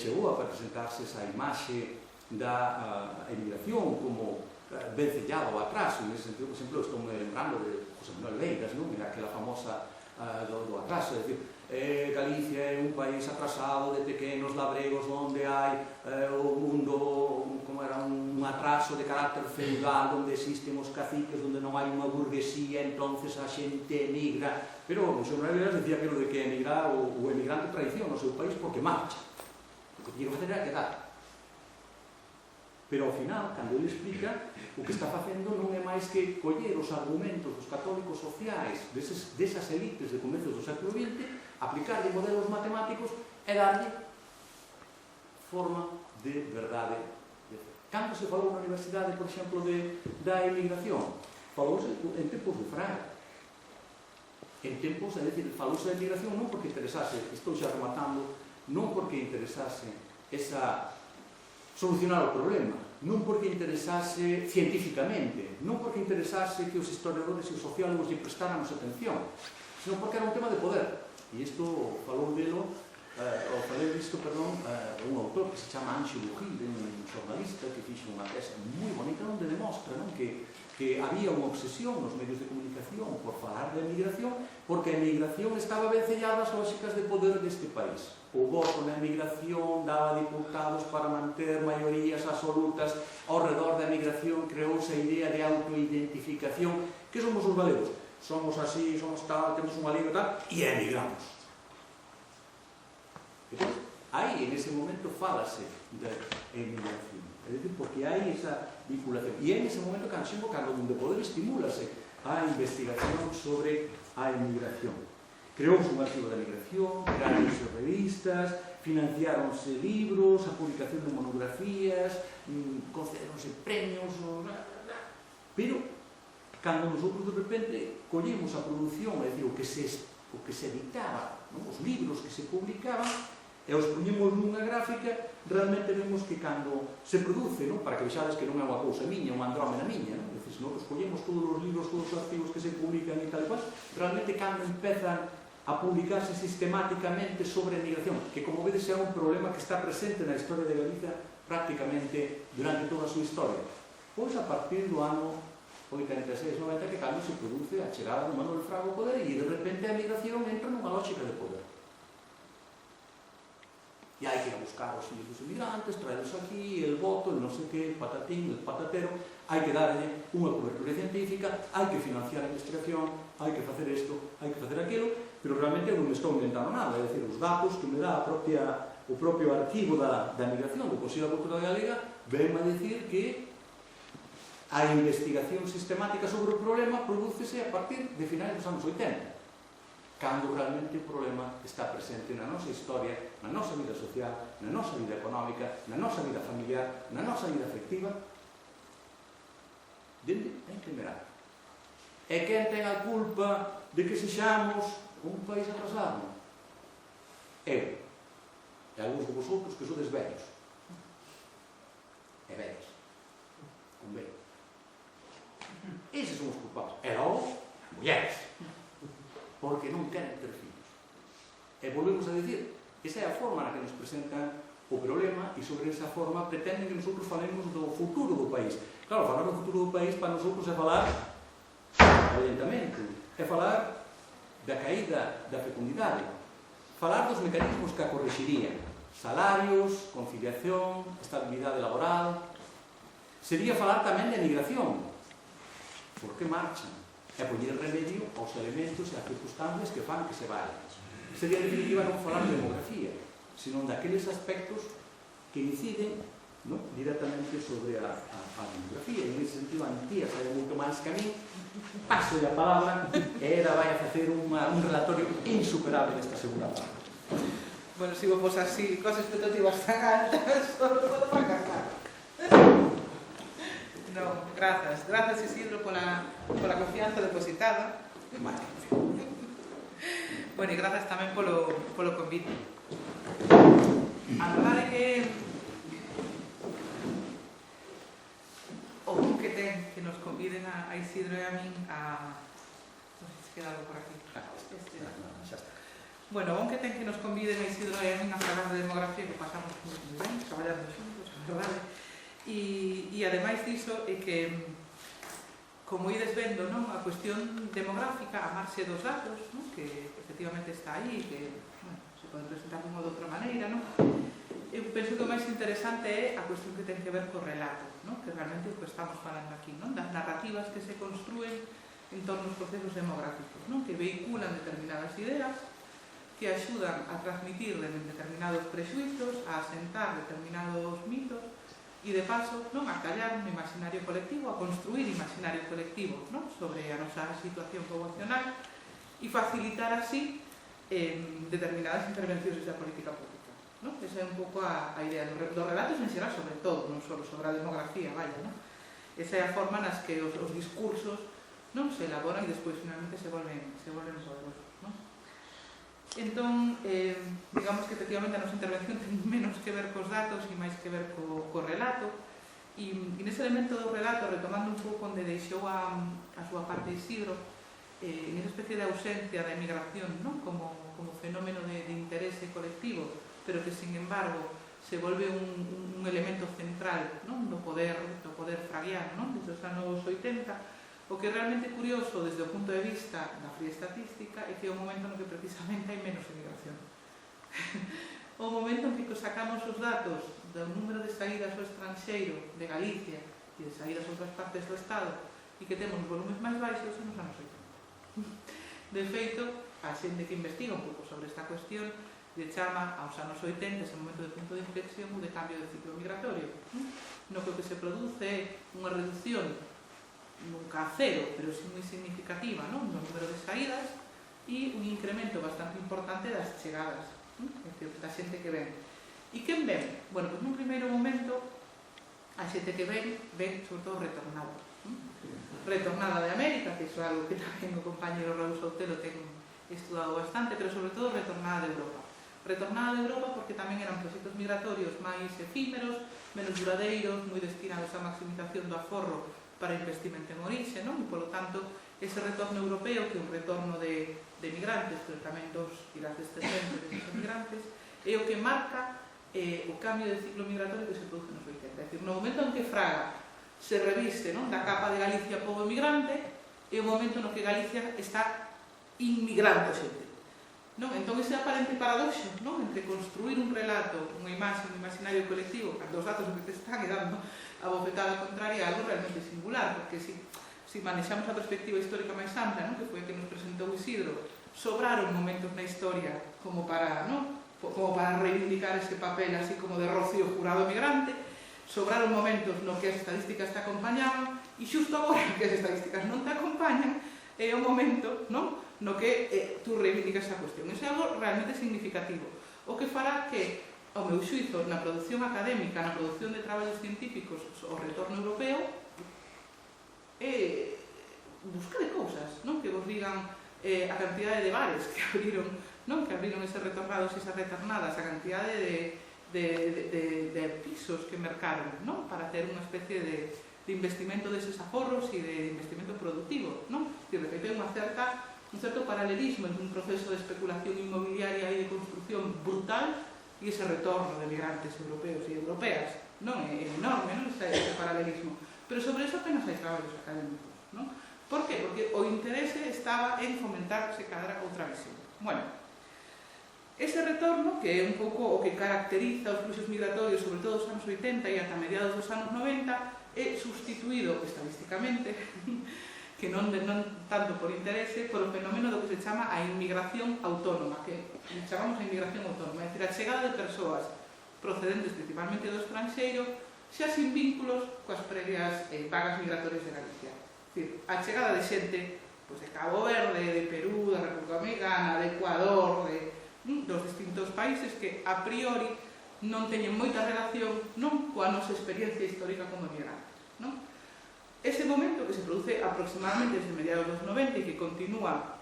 chegou a presentarse esa imaxe da emigración como vencellado ao atraso. En ese sentido, por exemplo, estou me lembrando de José Manuel Leiras, non? Aquela famosa do atraso, é dicir, Galicia é un país atrasado de pequenos labregos onde hai o mundo, como era, un atraso de carácter feudal onde existen os caciques, onde non hai unha burguesía, entonces a xente emigra. Pero José Manuel Leiras decía que lo de que emigrar, o emigrante traiciona o seu país porque marcha, o que tiene que facer é quedar. Pero ao final, cando ele explica, o que está facendo non é máis que coller os argumentos dos católicos sociais desas elites de comezos do século XX, aplicar de modelos matemáticos e darlle forma de verdade. Cando se falou na universidade, por exemplo, da emigración, falouse en tempos de Fraga. En tempos, é dicir, falouse da emigración non porque interesase, estou xa rematando, non porque interesase esa solucionar o problema, non porque interesase científicamente, non porque interesase que os historiadores e os sociólogos lle prestáramos atención, sino porque era un tema de poder. E isto falou un autor que se chama Anxo Bugil, un xornalista que fixe unha tese moi bonita onde demostra que había unha obsesión nos medios de comunicación por falar de emigración, porque a emigración estaba vencellada ás lógicas de poder deste país. O voto na emigración daba diputados para manter maiorías absolutas. Ao redor da emigración creouse a idea de autoidentificación. Que somos os galegos? Somos así, somos tal, temos unha lingua tal, e emigramos. Entón, aí, en ese momento, fálase da emigración. É dicir, porque hai esa vinculación. E en ese momento, cando onde poder estimúlase a investigación sobre a emigración. Creouse un arquivo da migración, crearonse revistas, financiáronse libros, a publicación de monografías, concederonse premios, pero cando nosotros de repente collemos a produción, é dicir, o que se editaba, non? Os libros que se publicaban, e os poñemos nunha gráfica, realmente vemos que cando se produce, non? Para que vexades que non é unha cousa miña, unha andrómena miña, non? É dicir, se nós collemos todos os libros, todos os artigos que se publican e tal cual, realmente cando empezan a publicarse sistemáticamente sobre a emigración, que como vedes é un problema que está presente na historia de Galicia prácticamente durante toda a súa historia. Pois a partir do ano 86-90 que cando se produce a chegada do Manuel Fraga ao poder e de repente a emigración entra nunha lógica de poder. E hai que ir a buscar os fillos dos emigrantes, traerlos aquí, el voto, el non sei que, el patatín, el patatero, hai que darlle unha cobertura científica, hai que financiar a investigación, hai que facer isto, hai que facer aquilo, pero realmente eu non me estou inventando nada, é dicir, os datos que me dá o propio arquivo da migración do Consello da Cultura Galega venme a dicir que a investigación sistemática sobre o problema prodúcese a partir de finais dos anos 80, cando realmente o problema está presente na nosa historia, na nosa vida social, na nosa vida económica, na nosa vida familiar, na nosa vida afectiva, dende a integrar. E quen ten a culpa de que sexamos un país atrasado? Eu. E algúns de vosotros que sodes vellos. E vellas. Con vello. Eses son os culpables. E logo, mulleres. Porque non queren ter fillos. E volvemos a dicir, esa é a forma na que nos presentan o problema e sobre esa forma pretenden que nosotros falemos do futuro do país. Claro, falar do futuro do país para nosotros é falar do orientamento, é falar da caída da fecundidade, falar dos mecanismos que a correxirían, salarios, conciliación, estabilidade laboral. Sería falar tamén de emigración, por que marchan, e poñer remedio aos elementos e as circunstancias que fan que se vayan. Sería, en definitiva, non falar de demografía, sino daqueles aspectos que inciden directamente sobre a demografía. En ese sentido, Antía sabe moito máis que a mí, paso a palabra e era vai a facer un relatorio insuperable desta segunda parte. Bueno, se vos así, cos expectativas tan altas, só podo fracasar. No, grazas Isidro pola confianza depositada. Vale. Bueno, e grazas tamén polo convite. A verdade é que o bon que ten que nos conviden a Isidro e a min a... Non sei se queda algo por aquí. Xa está. Bueno, o bon que ten que nos conviden a Isidro e a min a falar de demografía, que pasamos moi ben, traballando xuntos, a verdade. E ademais diso é que, como ides vendo, non, a cuestión demográfica, a marxe dos datos, non, que efectivamente está aí, que bueno, se pode presentar de unha ou de outra maneira, non? Eu penso que o máis interesante é a cuestión que ten que ver co relato, non? Que realmente é o que estamos falando aquí, non? Das narrativas que se construen en torno aos procesos demográficos, non? Que vehiculan determinadas ideas, que axudan a transmitir determinados prexuizos, a asentar determinados mitos e, de paso, non, a callar un imaginario colectivo, a construir imaginario colectivo, non? Sobre a nosa situación poboacional e facilitar así determinadas intervencións da política pública. ¿No? Esa é un pouco a idea dos relatos en xeral, sobre todo, non só sobre a demografía, vaya, ¿no? Esa é a forma nas que os discursos non se elaboran e despois finalmente se volven poderosos, ¿no? Entón, digamos que efectivamente a nosa intervención ten menos que ver cos datos e máis que ver co relato, e nese elemento do relato, retomando un pouco onde deixou a súa parte Isidro, en esa especie de ausencia da emigración, ¿no? como fenómeno de interese colectivo, pero que, sin embargo, se volve un elemento central, non? do poder fraguear, non? Desde os anos 80, o que é realmente curioso desde o punto de vista da fría estatística é que é o momento no que precisamente hai menos emigración. O momento en que sacamos os datos do número de saídas ao estranxeiro de Galicia e de saídas a outras partes do Estado e que temos volumes máis baixos nos anos 80. De feito, a xente que investiga un pouco sobre esta cuestión lle chama aos anos 80 ese momento de punto de inflexión ou de cambio de ciclo migratorio, no que o que se produce é unha reducción nunca a cero, pero sí moi significativa, non? No número de saídas e un incremento bastante importante das chegadas, da xente que ven. E quen ven? Bueno, pois nun primeiro momento a xente que ven sobre todo retornada de América, que iso é algo que tamén o compañero Raúl Soutelo ten estudado bastante, pero sobre todo retornada de Europa porque tamén eran proxectos migratorios máis efímeros, menos duradeiros, moi destinados á maximización do aforro para investimento en orixe, non? E, polo tanto, ese retorno europeo, que é un retorno de migrantes, pero tamén dos e das descendentes de migrantes, é o que marca o cambio de ciclo migratorio que se produce nos 80. É dicir, no momento en que Fraga se reviste, non? Da capa de Galicia pobo migrante, é o momento no que Galicia está inmigrando xente. Non? Entón, ese aparente paradoxo, non? Entre construir un relato, unha imaxe, un imaginario colectivo, cando os datos que te están dando a bofetada contraria é algo realmente singular, porque se manexamos a perspectiva histórica máis ampla, non? Que foi a que nos presentou Isidro, sobraron momentos na historia como para, non? Como para reivindicar ese papel así como de Rocío Jurado migrante, sobraron momentos no que as estadísticas te acompañaban, e xusto agora que as estadísticas non te acompañan, é o momento, non? No que tú reivindicas esa cuestión. Iso é algo realmente significativo. O que fará que, ao meu xuizo, na produción académica, na produción de traballos científicos, o retorno europeo, buscar cousas, non? Que vos digan a cantidade de bares que abriron, non? Que abriron eses retornados e esas retornadas, a cantidade de pisos que mercaron, non? Para hacer unha especie de investimento deses aforros e de investimento productivo, non? Que de feito é un certo paralelismo entre un proceso de especulación inmobiliaria e de construcción brutal e ese retorno de migrantes europeos e europeas, non? É enorme, non? Ese paralelismo. Pero sobre eso apenas hai traballos académicos, non? Por qué? Porque o interese estaba en fomentar que se cadra outra visión. Bueno, ese retorno, que é un pouco o que caracteriza os fluxos migratorios, sobre todo os anos 80 e ata mediados dos anos 90, é sustituído estadísticamente, que non tanto por interese, por o fenómeno do que se chama a inmigración autónoma, que chamamos a inmigración autónoma, é dicir, a chegada de persoas procedentes principalmente do estranxeiro xa sin vínculos coas previas vagas migratorias de Galicia. É dicir, a chegada de xente de Cabo Verde, de Perú, da República Dominicana, de Ecuador, dos distintos países que a priori non teñen moita relación coa nosa experiencia histórica como migrantes. Ese momento que se produce aproximadamente desde mediados dos 90 e que continúa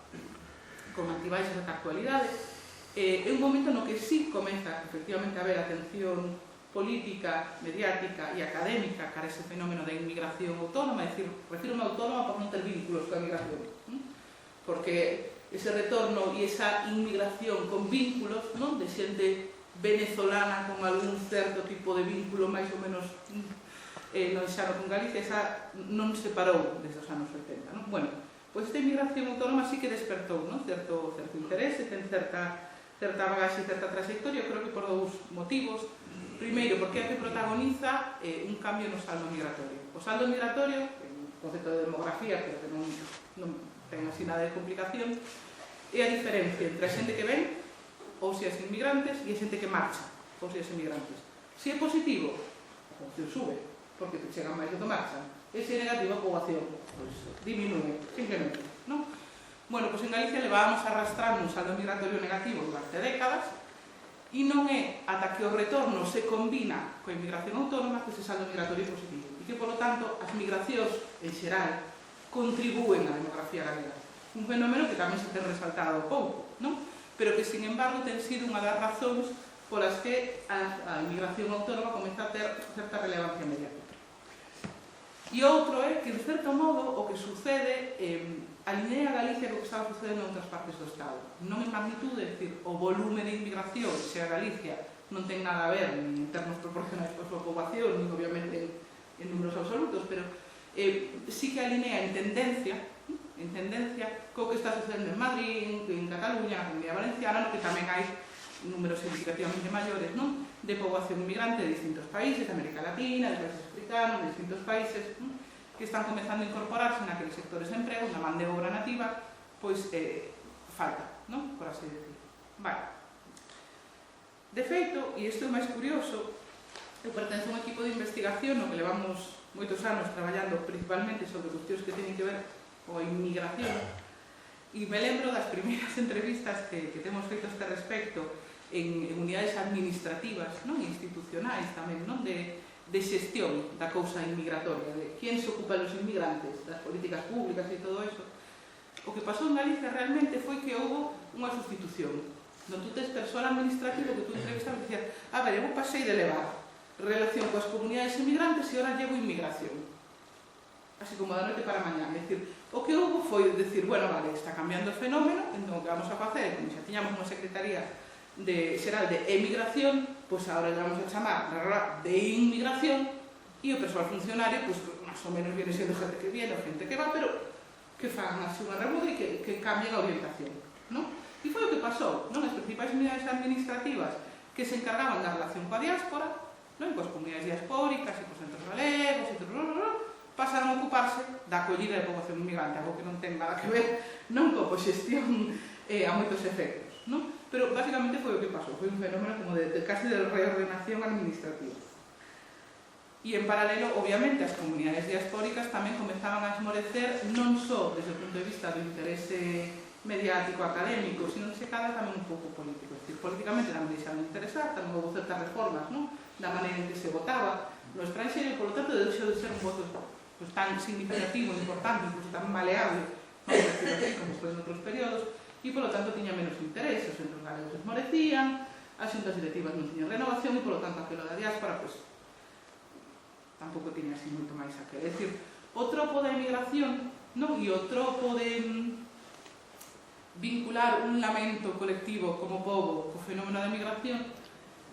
con antibaixas ata a actualidade, é un momento no que sí comeza efectivamente a haber atención política, mediática e académica cara a ese fenómeno da inmigración autónoma, é dicir, refiro-me autónoma por non ter vínculos coa migración, porque ese retorno e esa inmigración con vínculos de xente venezolana con algún certo tipo de vínculo máis ou menos non xa con Galicia, esa non se parou desde os anos 80. Bueno, pois esta inmigración autónoma sí que despertou certo interés, ten certa bagaxe e certa trayectoria, creo que por dous motivos. Primeiro, porque é que protagoniza un cambio no saldo migratorio. O saldo migratorio, un concepto de demografía, pero que non ten así nada de complicación, é a diferencia entre a xente que ven, ou se as inmigrantes, e a xente que marcha, ou se as inmigrantes. Se é positivo, a poboación sube, porque te chegan máis do que marchan. E se é negativo, a poboación diminúe, simplemente. Bueno, pois en Galicia levábamos arrastrando un saldo migratorio negativo durante décadas, e non é ata que o retorno se combina coa inmigración autónoma que ese saldo migratorio é positivo. E que, polo tanto, as migracións, en xeral, contribúen á demografía galega. Un fenómeno que tamén se ten resaltado pouco, pero que, sin embargo, ten sido unha das razóns polas que a inmigración autónoma comeza a ter certa relevancia mediática. E outro é que, de certo modo, o que sucede alinea a Galicia co que estaba sucedendo en outras partes do Estado. Non en magnitude, é dicir, o volume de inmigración, se a Galicia non ten nada a ver, ni en termos proporcionais coa súa poboación, ni obviamente en números absolutos, pero sí que alinea en tendencia co que está sucedendo en Madrid, en Cataluña, en Comunidade Valenciana, no que tamén hai números significativamente maiores de poboación inmigrante de distintos países, de América Latina, de países africanos, de distintos países que están comezando a incorporarse naqueles sectores de emprego, na man de obra nativa, pois falta, por así decir. Vale. De feito, e isto é máis curioso, eu pertenzo a un equipo de investigación no que levamos moitos anos traballando principalmente sobre cuestións que teñen que ver coa inmigración, e me lembro das primeiras entrevistas que temos feito a este respecto en unidades administrativas e institucionais tamén, de xestión da cousa inmigratoria, de quen se ocupa dos inmigrantes, das políticas públicas e todo eso. O que pasou en Galicia realmente foi que houve unha sustitución. Non tú tes persoal administrativo que tú entrevistas e dicías, a ver, eu pasei de levar relación coas comunidades inmigrantes e ahora llevo inmigración. Así como da noite para mañá. É dicir, o que houve foi decir, bueno, vale, está cambiando o fenómeno, entón o que vamos a facer, como xa tiñamos unha secretaría xeral de emigración, pois agora le vamos a chamar de inmigración, e o persoal funcionario, pois, máis ou menos viene sendo gente que viene ou gente que va, pero que fagan así unha remuda e que cambien a orientación, E foi o que pasou, As principais unidades administrativas que se encargaban da relación coa diáspora, coas comunidades diaspóricas e cos centros galegos, pasaron a ocuparse da acollida de poboación inmigrante, algo que non ten nada que ver coa xestión a moitos efectos, Pero basicamente foi o que pasou, foi un fenómeno como de casi de reordenación administrativa. E en paralelo, obviamente, as comunidades diaspóricas tamén comezaban a esmorecer non só desde o punto de vista do interese mediático, académico, sino se cada tamén un pouco político. É dicir, políticamente non me deixaron interesar, tamén houve certas reformas, da maneira en que se votaba no estranxeiro, e, por lo tanto, deixou de ser un voto tan significativo, importante, incluso tan maleable, como foi en outros períodos, e, polo tanto, tiña menos interés, os centros galegos esmorecían, as xuntas directivas non tiñan renovación, e, polo tanto, aquilo da diáspora, pois, tampouco tiña así moito máis a que. É dicir, o tropo da emigración, e o tropo de vincular un lamento colectivo como pobo co fenómeno da emigración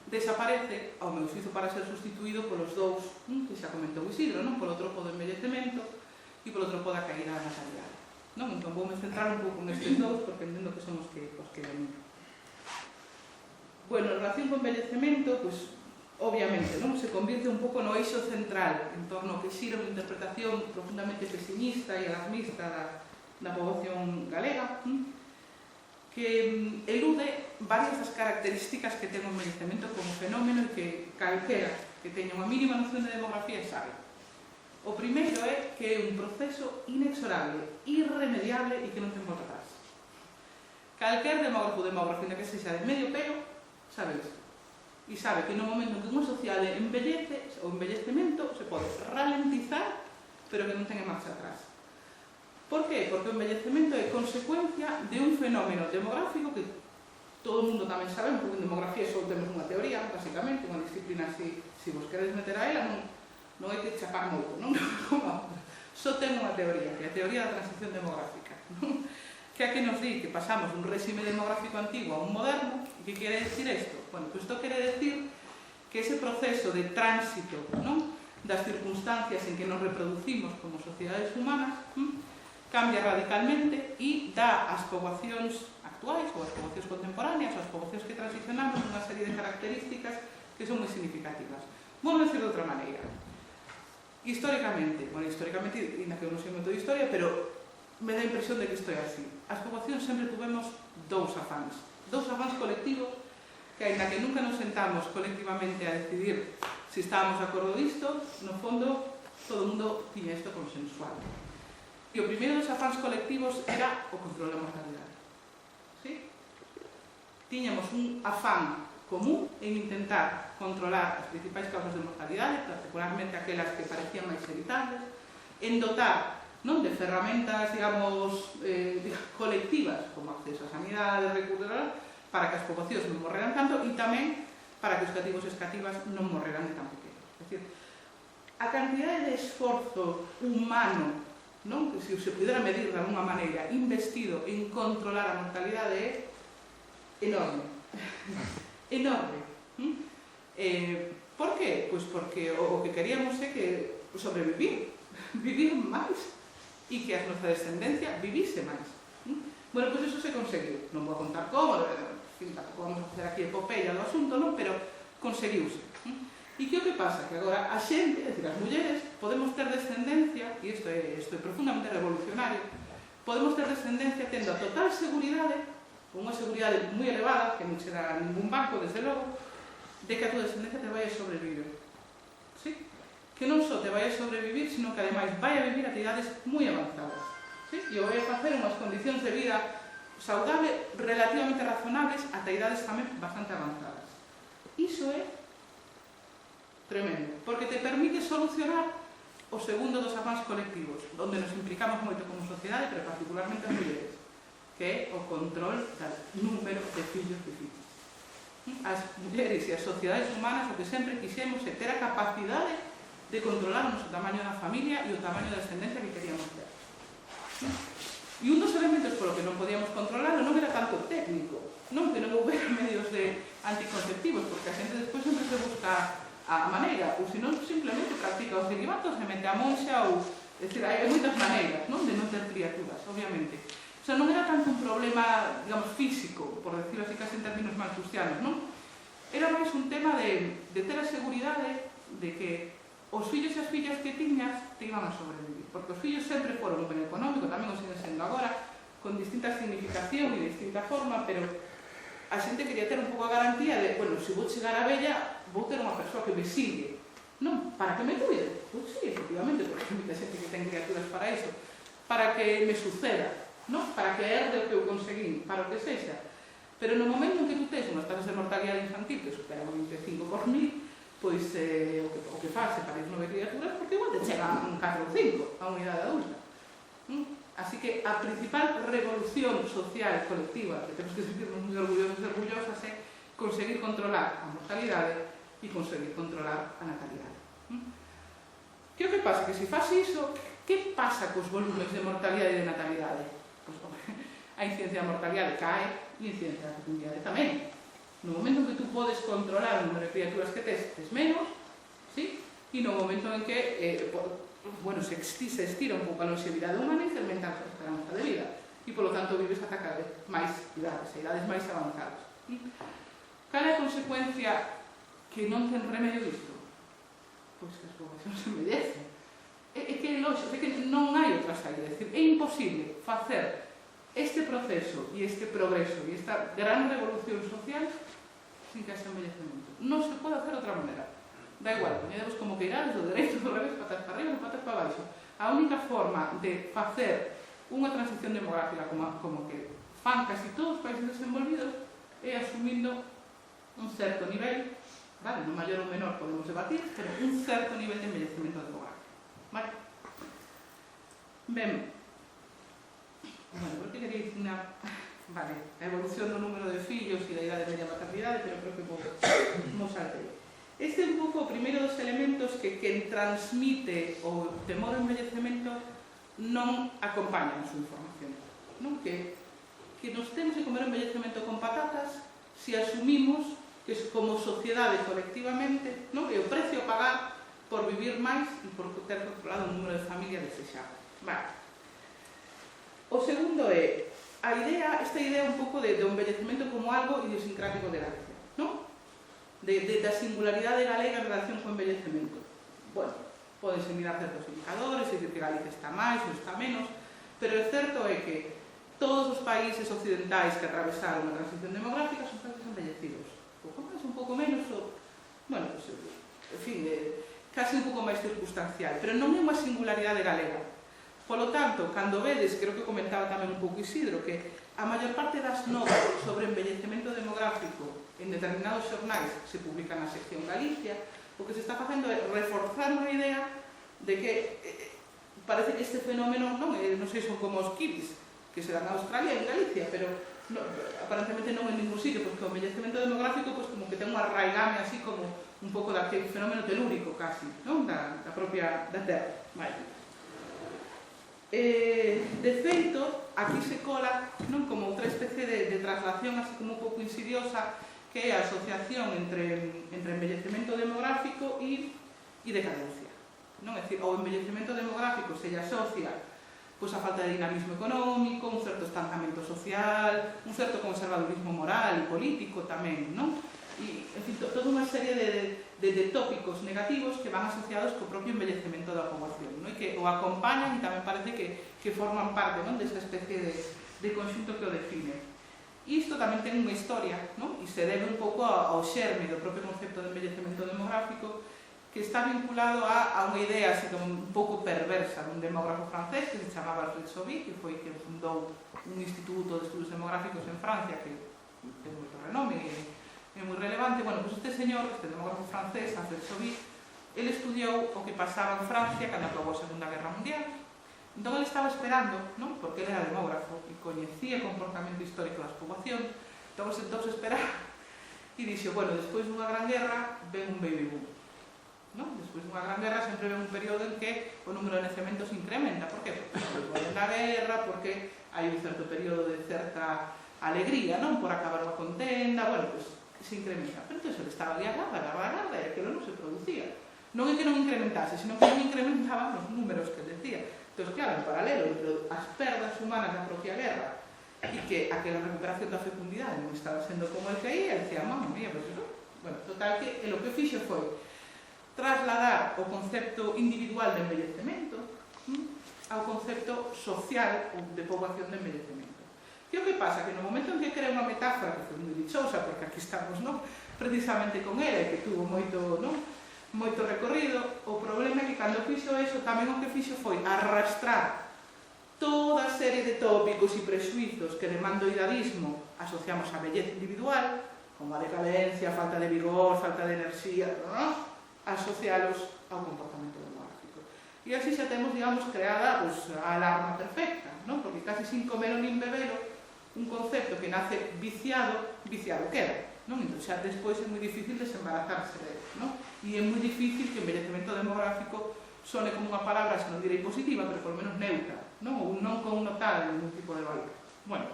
desaparece, ao meu xuízo, para ser sustituído polos dous que xa comentou Isidro, polo tropo do envellecemento e polo tropo da caída da natalidade. Entón voume centrar un pouco nestes dous, porque entendo que son os que dominan. Bueno, en relación con envellecemento, pois, obviamente, se convirte un pouco no eixo central en torno ao que xira unha interpretación profundamente pesimista e alarmista da poboación galega, que elude varias das características que ten o envellecemento como fenómeno e que calquera que teña unha mínima noción de demografía sabe. O primeiro é que é un proceso inexorable, irremediable e que non ten volta atrás. Calquer demógrafo ou demografía que sexa de medio pelo sabe isto. E sabe que no momento en que unha sociedade embellece, o envellecemento se pode ralentizar, pero que non ten marcha atrás. Por qué? Porque o envellecemento é consecuencia de un fenómeno demográfico que todo o mundo tamén sabemos, porque en demografía só temos unha teoría, basicamente, unha disciplina así, se vos queredes meter a ela, non hai que chapar moito, non? Só ten unha teoría, que é a teoría da transición demográfica, non? Que é a que nos di que pasamos un réxime demográfico antigo a un moderno. E que quere decir isto? Bueno, pues isto quere decir que ese proceso de tránsito, non, das circunstancias en que nos reproducimos como sociedades humanas cambia radicalmente e dá ás poboacións actuais ou ás poboacións contemporáneas ou ás poboacións que transicionamos unha serie de características que son moi significativas. Vou decir de outra maneira. Históricamente, e na que eu non sei moito de historia, pero me dá a impresión de que isto é así. As poboacións sempre tuvemos dous afáns colectivos que, aínda que nunca nos sentamos colectivamente a decidir se estábamos de acordo disto, no fondo todo o mundo tiña isto consensual. E o primeiro dos afáns colectivos era o control da mortalidade. ¿Sí? Tiñamos un afán común en intentar controlar as principais causas de mortalidade, particularmente aquelas que parecían máis evitables, en dotar non de ferramentas, digamos, colectivas, como acceso a sanidade, recursos, para que as poboacións non morreran tanto e tamén para que os cativos e as cativas non morreran de tan pequenos. É dicir, a cantidade de esforzo humano, non, que se pudera medir de alguma maneira, investido en controlar a mortalidade é enorme. Enorme. Por qué? Pois porque o que queríamos é que sobrevivir, vivir máis e que a nosa descendencia vivise máis. Bueno, pois eso se conseguiu. Non vou a contar como, tampouco vamos a facer aquí epopeia do asunto, non? Pero conseguiuse. E que o que pasa? Que agora a xente, é dicir, as mulleres, podemos ter descendencia, e isto é profundamente revolucionario, podemos ter descendencia tendo a total seguridade, unha seguridade moi elevada, que non che dá ningún banco, desde logo, de que a tua descendencia te vai a sobrevivir. Sí? Que non só te vai a sobrevivir, sino que ademais vai a vivir a idades moi avanzadas. Sí? E vai a facer unhas condicións de vida saudable relativamente razonables ata idades tamén bastante avanzadas. Iso é tremendo, porque te permite solucionar o segundo dos afáns colectivos, onde nos implicamos moito como sociedade, pero particularmente as mulleres, que é o control do número de fillos e fillas. As mulleres e as sociedades humanas o que sempre quixemos é ter a capacidade de controlar o noso tamaño da familia e o tamaño da descendencia que queríamos ter. E un dos elementos polo que non podíamos controlarlo non era tanto técnico, non que non houbera medios de anticonceptivos, porque a xente despois sempre se busca a maneira, ou senón simplemente practica os derivatos e mete a monxa ou... É dicir, hai moitas maneiras, non, de non ter criaturas, obviamente. O sea, non era tanto un problema, digamos, físico, por decirlo así casi en términos malthusianos, non? Era máis un tema de ter a seguridade de que os fillos e as fillas que tiñas te iban a sobrevivir, porque os fillos sempre foron un ben económico, tamén o siguen sendo agora, con distinta significación e distinta forma, pero a xente quería ter un pouco a garantía de, bueno, se vou chegar a vella, vou ter unha persoa que me sigue, non para que me cuide, pois sí, efectivamente, porque hai moita xente que ten criaturas para iso, para que me suceda, non? Para que herde o que eu conseguín, para o que sexa. Pero no momento en que tu tes unhas tasas de mortalidade infantil que superan o 25 por 1000, pois o que faz é parir 9 criaturas, porque igual te chegan 4 ou 5 a unha idade adulta. Así que a principal revolución social colectiva que temos que sentirnos moi orgullosos e orgullosas é conseguir controlar a mortalidade e conseguir controlar a natalidade. Que o que pasa? Que se faz iso, que pasa cos volumes de mortalidade e de natalidade? Pois, a incidencia da mortalidade cae e a incidencia da fecundidade tamén. No momento en que tú podes controlar o número de criaturas que tes menos, ¿sí? E no momento en que bueno, se estira un pouco a longevidade humana e se aumenta a esperanza de vida. E, polo tanto, vives ata cada vez máis idades máis avanzadas. Cal é a consecuencia que non ten remedio disto? Pois que as poboacións se envellecen. É que é lógico, é que non hai outra saída. É dicir, é imposible facer este proceso y este progreso y esta gran revolución social sin que haxa envellecemento. Non se pode hacer de outra maneira. Da igual, poñedemos como que irades, do dereito, do revés, patas para arriba, patas para baixo. A única forma de facer unha transición demográfica como que fan casi todos os países desenvolvidos é asumindo un certo nivel, vale, no maior ou menor podemos debatir, pero un certo nivel de envellecemento demográfico. Vale? Ben, bueno, porque quería dicir vale, a evolución do número de fillos e da idade media maternidade, pero creo que vou saltei. Este é un pouco o primeiro dos elementos que quen transmite o temor ao envellecemento non acompaña a súa información. Non? Que nos temos que comer o envellecemento con patatas se asumimos que como sociedade colectivamente, non? É o precio a pagar por vivir máis e por ter controlado un número de familia desexado. Vale. O segundo é esta idea un pouco do envellecemento como algo idiosincrático de Galicia, non? Da singularidade galega en relación co envellecemento. Bueno, podense mirar certos indicadores, dicir que Galicia está máis ou está menos, pero o certo é que todos os países occidentais que atravesaron a transición demográfica son países envellecidos. Un pouco máis, un pouco menos, bueno, pues, en fin, casi un pouco máis circunstancial, pero non é unha singularidade galega. Polo tanto, cando vedes, creo que comentaba tamén un pouco Isidro, que a maior parte das notas sobre envellecemento demográfico en determinados xornais se publican na sección Galicia, o que se está facendo é reforzar unha idea de que parece que este fenómeno non sei, son como os kiwis que se dan a Australia e en Galicia, pero aparentemente non en ningún sitio, porque o envellecemento demográfico pues, como que ten un arraigame así como un pouco daquele fenómeno telúrico casi, non? Da propia da Terra. Vale. De feito, aquí se cola non como outra especie de traslación así como un pouco insidiosa que é a asociación entre envellecemento demográfico e decadencia. Non? É dicir, o envellecemento demográfico se lle asocia pois, a falta de dinamismo económico, un certo estancamento social, un certo conservadurismo moral e político tamén, non? E, en fin, toda unha serie de tópicos negativos que van asociados co propio envellecemento da poboación, non? E que o acompañan e tamén parece que forman parte, non? Desa especie de conxunto que o define. E isto tamén ten unha historia, non? E se debe un pouco ao xerme do propio concepto de envellecemento demográfico que está vinculado a unha idea así como un pouco perversa dun demógrafo francés que se chamaba Alfred Sauvy, que foi que fundou un instituto de estudos demográficos en Francia que ten moito renome é moi relevante. Bueno, pues este señor, este demógrafo francés, Alfred Sauvy, ele estudiou o que pasaba en Francia cando acabou a Segunda Guerra Mundial. Entón ele estaba esperando, non? Porque ele era demógrafo e coñecía o comportamento histórico das poboacións, entón sentouse esperar e dixo, bueno, despois dunha gran guerra ven un baby boom. Non? Despois dunha gran guerra sempre ven un período en que o número de nacementos incrementa. Por que? Porque volven da guerra, porque hai un certo período de certa alegría, non? Por acabar unha contenda, bueno, pues se incrementa. Pero entón ele estaba ali a garda, e aquilo non se producía. Non é que non incrementase, sino que non incrementaban os números que decía. Entón, claro, en paralelo, entre as perdas humanas da propia guerra e que aquela recuperación da fecundidade non estaba sendo como el que ia, decía, mamma mía, pues non. Bueno, total que o que fixo foi trasladar o concepto individual de envellecemento ao concepto social de poboación de envellecemento. E o que pasa? Que no momento en que crea unha metáfora que foi moi dichosa, porque aquí estamos, non? Precisamente con ela, e que tuvo moito, non? Moito recorrido, o problema é que cando fixo eso, tamén o que fixo foi arrastrar toda a serie de tópicos e prexuizos que de mandoidadismo asociamos á vellez individual, como a decadencia, a falta de vigor, falta de enerxía, non? Asocialos ao comportamento demográfico. E así xa temos, digamos, creada pues, a alarma perfecta, non? Porque casi sin comelo nin bebelo, un concepto que nace viciado queda, non? Entón xa despois é moi difícil desembarazarse dele, non? E é moi difícil que o envellecemento demográfico sone como unha palabra, se non direi positiva, pero polo menos neutra, non? Ou non connotada en ningún tipo de valor. Bueno,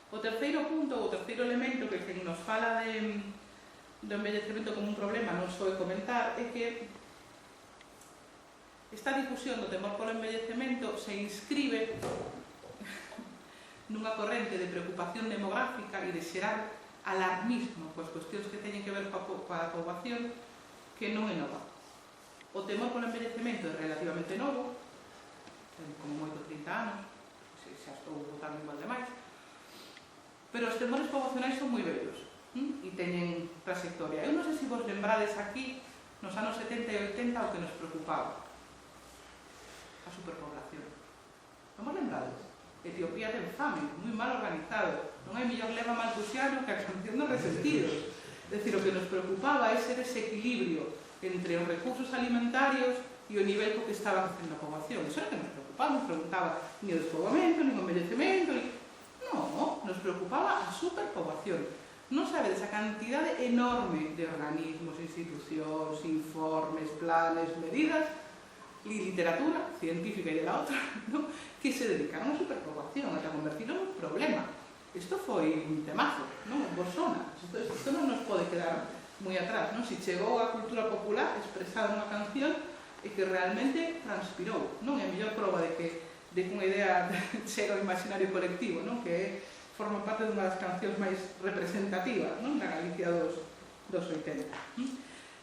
o terceiro punto, o terceiro elemento que nos fala do envellecemento como un problema, non só comentar, é que esta difusión do temor polo envellecemento se inscribe nunha corrente de preocupación demográfica e de xerar alarmismo coas cuestións que teñen que ver coa poboación que non é nova. O temor polo envellecemento é relativamente novo, ten como moito 30 anos, xa estou votando igual de máis, pero os temores poboacionais son moi vellos e teñen trayectoria. Eu non sei se vos lembrades aquí, nos anos 70 e 80, o que nos preocupaba: a superpoblación. Non vos lembrades? Etiopía ten fame, moi mal organizado, non hai mellor lema malthusiano que a canción dos resentidos. É dicir, o que nos preocupaba é ese desequilibrio entre os recursos alimentarios e o nivel co que estaba facendo a poboación. Iso era o que nos preocupaba, nos preguntaba ni o despoboamento, ni o envellecemento, no, nos preocupaba a superpoboación. Non sabedes a cantidade enorme de organismos, institucións, informes, planes, medidas e literatura científica e de la outra, ¿no?, que se dedicaron a superpoboación, a convertirlo en un problema. Isto foi un temazo, non? Vos sona. Isto non nos pode quedar moi atrás, non? Si chegou a cultura popular expresada nunha canción e que realmente transpirou, non? É a mellor prova de que unha idea chega ao imaginario colectivo, non? Que forma parte dunha das cancións máis representativas, non? Na Galicia dos 80.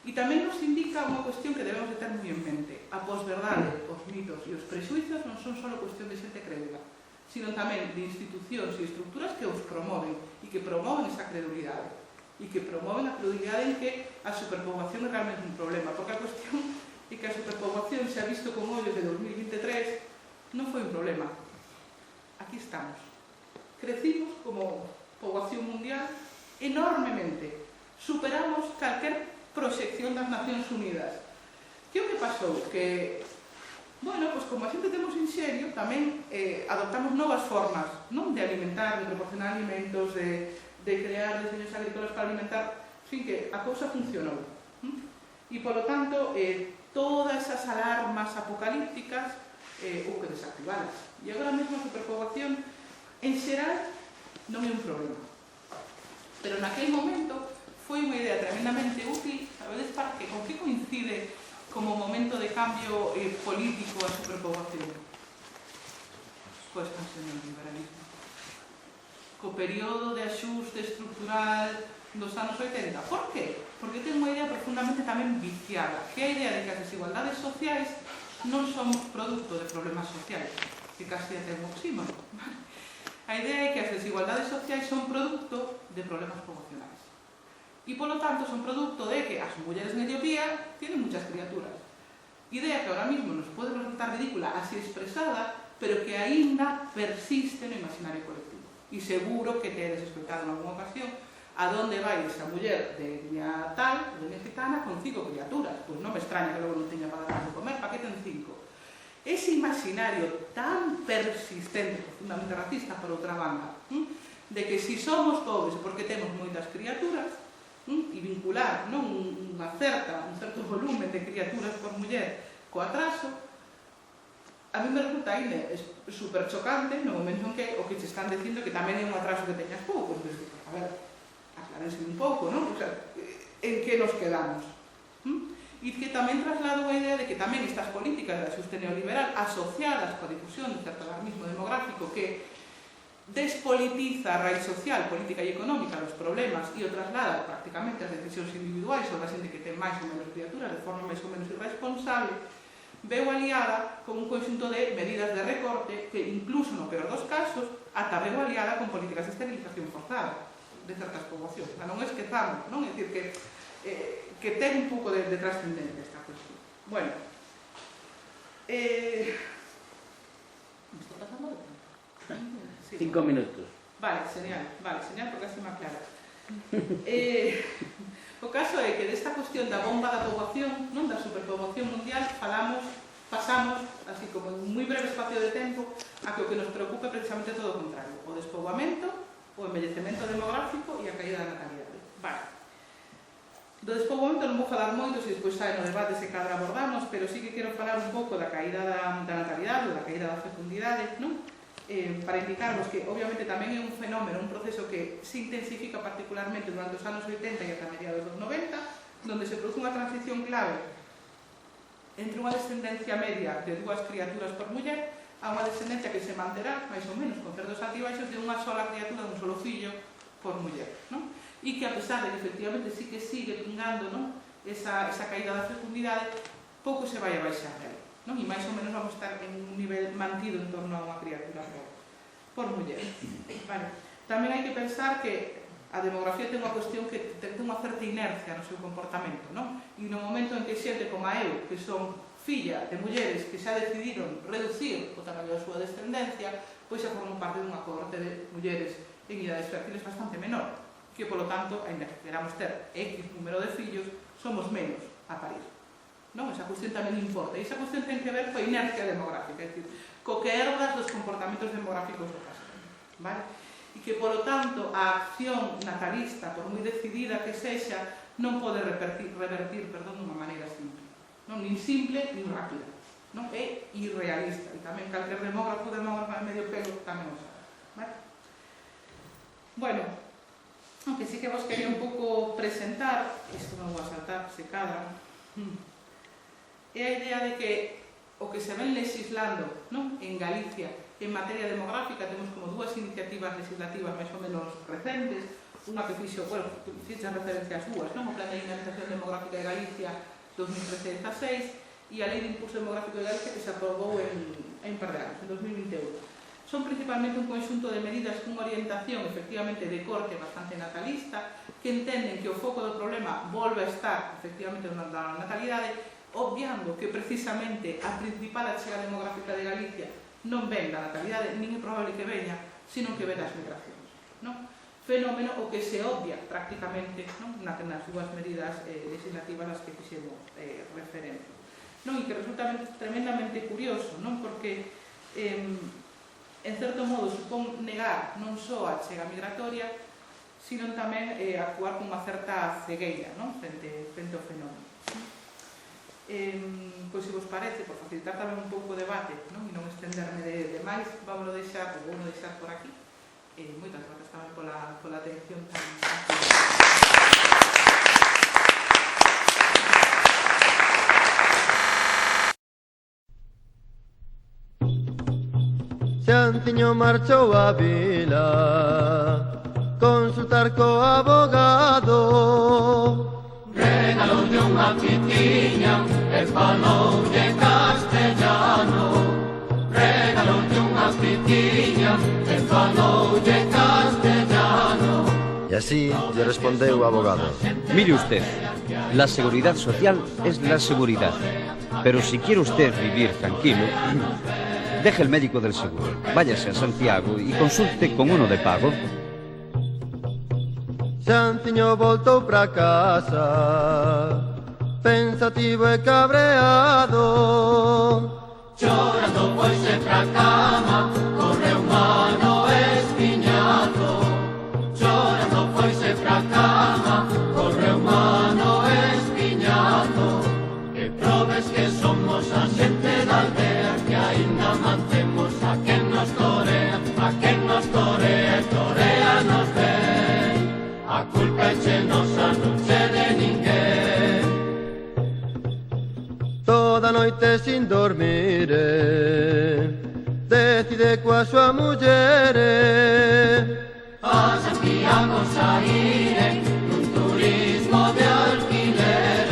E tamén nos indica unha cuestión que debemos de ter moi en mente. A posverdade, os mitos e os prexuizos non son só cuestión de xente crédula, sino tamén de institucións e estructuras que os promoven e que promoven esa credulidade e que promoven a credulidade en que a superpoboación é realmente un problema, porque a cuestión é que a superpoboación se ha visto con ollos de 2023 non foi un problema. Aquí estamos. Crecimos como poboación mundial enormemente. Superamos calquer proxección das Nacións Unidas. Que o que pasou? Que, bueno, pues como a xente temos inxenio, tamén adoptamos novas formas, non? De alimentar, de proporcionar alimentos, de crear diseños agrícolas para alimentar, en fin, que a cousa funcionou. E, polo tanto, todas esas alarmas apocalípticas houve que desactivalas. E agora mesmo a superpoboación, en xeral, non é un problema. Pero naquele momento foi unha idea tremendamente útil, sabedes para que, con que coincide como momento de cambio político a superpoboación? Coa expansión do liberalismo. Co período de axuste estructural dos anos 80. Por qué? Porque ten unha idea profundamente tamén viciada, que é a idea de que as desigualdades sociais non somos produto de problemas sociais, que casi até un oxímono. A idea é que as desigualdades sociais son produto de problemas poboacionais. E, polo tanto, son produto de que as mulleres en Etiopía tienen muchas criaturas. Idea que ahora mismo nos pode resultar ridícula así expresada, pero que aínda persiste no imaginario colectivo. E seguro que tedes escoitado en alguna ocasión a donde vai esa muller de etnia tal, de etnia gitana, con 5 criaturas. Pois non me extraña que logo non teña para dar de comer, para que ten 5? Ese imaginario tan persistente, profundamente racista por outra banda, de que si somos pobres porque temos moitas criaturas, e vincular, non, un certo volumen de criaturas por muller co atraso, a mí me resulta ainda super chocante no momento en que o que te están dicindo que tamén é un atraso que teñas pouco. Pues, a ver, aclárense un pouco, non? O sea, en que nos quedamos? E que tamén traslado a idea de que tamén estas políticas de axuste neoliberal asociadas coa difusión de certo alarmismo demográfico que despolitiza a raíz social, política e económica dos problemas e o traslada prácticamente as decisións individuais sobre a xente que ten máis ou menos criaturas de forma máis ou menos irresponsable, veu aliada con un conxunto de medidas de recorte que incluso no peor dos casos ata veu aliada con políticas de esterilización forzada de certas poboacións. Non esquezamos, non? É dicir que ten un pouco de trascendencia esta cuestión. Bueno, me estou pasando de tempo. Sí. 5 minutos. Vale, señal, porque así me aclara. O caso é que desta cuestión da bomba da poboación, non, da superpoboación mundial, pasamos, así como en un moi breve espacio de tempo, a que o que nos preocupa é precisamente todo o contrario: o despoboamento, o envellecemento demográfico e a caída da natalidade. Vale. Do despoboamento non vou falar moito, se despois sai no debate se cadra abordamos, pero sí que quero falar un pouco da caída da natalidade, ou da caída da fecundidade, non? Para indicarvos que obviamente tamén é un fenómeno, un proceso que se intensifica particularmente durante os anos 80 e ata mediados dos 90, donde se produce unha transición clave entre unha descendencia media de 2 criaturas por muller a unha descendencia que se manterá, máis ou menos, con certos altibaixos de unha sola criatura, un solo fillo por muller, non? E que a pesar de que efectivamente sí que sigue pingando, non, esa caída da fecundidade, pouco se vai a baixar dela, non? E máis ou menos vamos estar en un nivel mantido en torno a unha criatura por muller. Vale. Tamén hai que pensar que a demografía ten unha cuestión que ten unha certa inercia no seu comportamento, non? E no momento en que xente como a eu, que son filla de mulleres que xa decidiron reducir o tamaño da súa descendencia, pois xa forman parte dunha cohorte de mulleres en idades fértiles bastante menor, que, polo tanto, ainda que queramos ter X número de fillos, somos menos a parir. Non? Esa cuestión tamén importa. E esa cuestión ten que ver coa inercia demográfica, é dicir, co que herdas dos comportamentos demográficos do pasado. Vale? E que, polo tanto, a acción natalista, por moi decidida que sexa, non pode revertir dunha maneira simple. Non? Nin simple, nin rápida. Non? É irrealista. E tamén calquer demógrafo de medio pelo tamén o sabe. Vale? Bueno, aunque sí que vos quería un pouco presentar, isto non vou a saltar, se cadra, é a idea de que o que se ven legislando, non? En Galicia en materia demográfica temos como dúas iniciativas legislativas máis ou menos recentes, unha que fixo, bueno, fixan referencia ás dúas, non? O Plan de Dinamización Demográfica de Galicia 2013-16 e a Lei de Impulso Demográfico de Galicia que se aprobou en un par de anos, en 2021. Son principalmente un conxunto de medidas con orientación efectivamente de corte bastante natalista, que entenden que o foco do problema volve a estar efectivamente na natalidade, obviando que precisamente a principal achega demográfica de Galicia non ven da natalidade, nin é probable que veña, sino que ven das migracións, non? Fenómeno o que se obvia prácticamente, non? Nas dúas medidas legislativas as que fixemos referencia, non? E que resulta tremendamente curioso, non? Porque en certo modo supón negar non só a chega migratoria, sino tamén actuar con unha certa cegueira, non? Frente ao fenómeno. Pois se vos parece, por facilitar tamén un pouco o debate, non? E non estenderme de máis, vamos deixar por aquí. Moitas grazas tamén pola atención tan Xantiño marchou a vila consultar co abogado. Regaloulle unha pitiña e faloulle castellano. Regaloulle unha pitiña e faloulle castellano. Y así le respondió el abogado. Mire usted, la seguridad social es la seguridad, pero si quiere usted vivir tranquilo, deje el médico del seguro, váyase a Santiago y consulte con uno de pago. Xantiño voltou pra casa, pensativo e cabreado. Chorando foise pra cama, correu mano espiñado. Chorando foise pra cama, correu mano espiñado. Que probes que somos a xente da aldea, que aínda mantemos a quen nos torea, a quen nos torea, torea nos ven. A culpa é nosa, non che de ninguén. Toda noite sin dormir, decide coa súa muller. A Santiago saíren nun turismo de alquiler.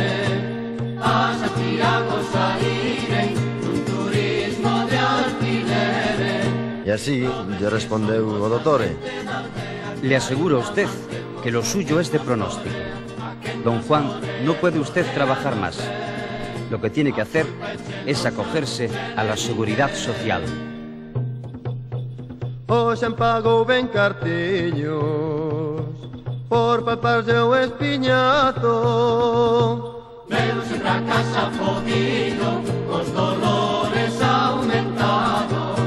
A Santiago saíren nun turismo de alquiler. Y así le respondió o dottore. Le aseguro a usted que lo suyo es de pronóstico. Don Juan, no puede usted trabajar más. Lo que tiene que hacer es acogerse a la seguridad social. Hoxe pagou ben cartiños por palparse o espiñazo. Veuse pra casa fodido, cos dolores aumentados.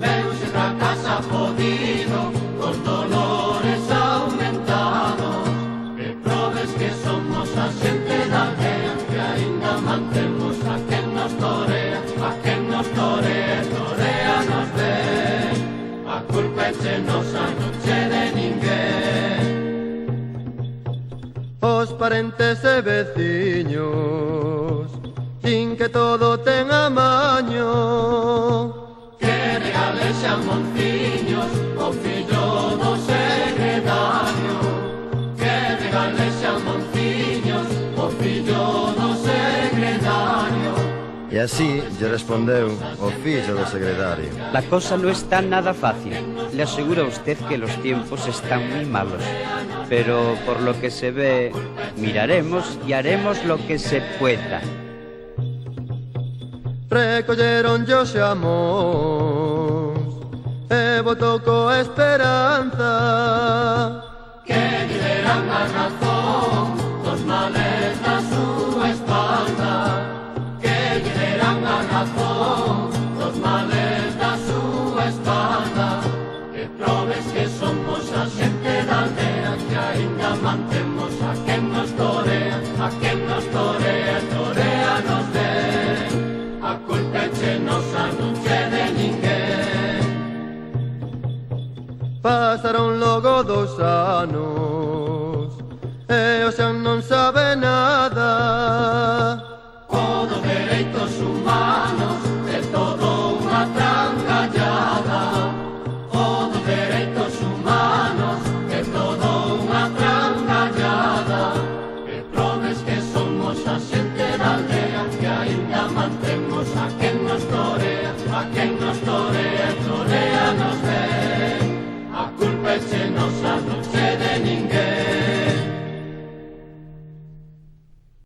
Veuse pra casa fodido, cos dolores aumentados. Que probes que somos a xente da aldea, que aínda mantemos a quen nos torea, a quen nos torea, torea nos ven. A culpa é nosa, non che de ninguén. Os parentes e veciños din que todo ten amaño. Que regales xa monciños o fillo do secretario. Que regales xa monciños o fillo do secretario. así lle respondeu o fillo do secretario. La cosa no está nada fácil. Le aseguro a usted que los tiempos están muy malos. Pero por lo que se ve, miraremos y haremos lo que se pueda. Recolleron yo xamos e votou coa esperanza Que lle deran a razón dos males da súa espalda. Que lle deran a razón dos males da súa espalda. Que probes que somos a xente da aldea, que ainda mantemos a quen nos torea, a quen nos torea, torea nos de. A culpa che nosa non che de ninguén. Pasaron logo 2 anos e o xan non sabe nada. O dos dereitos humanos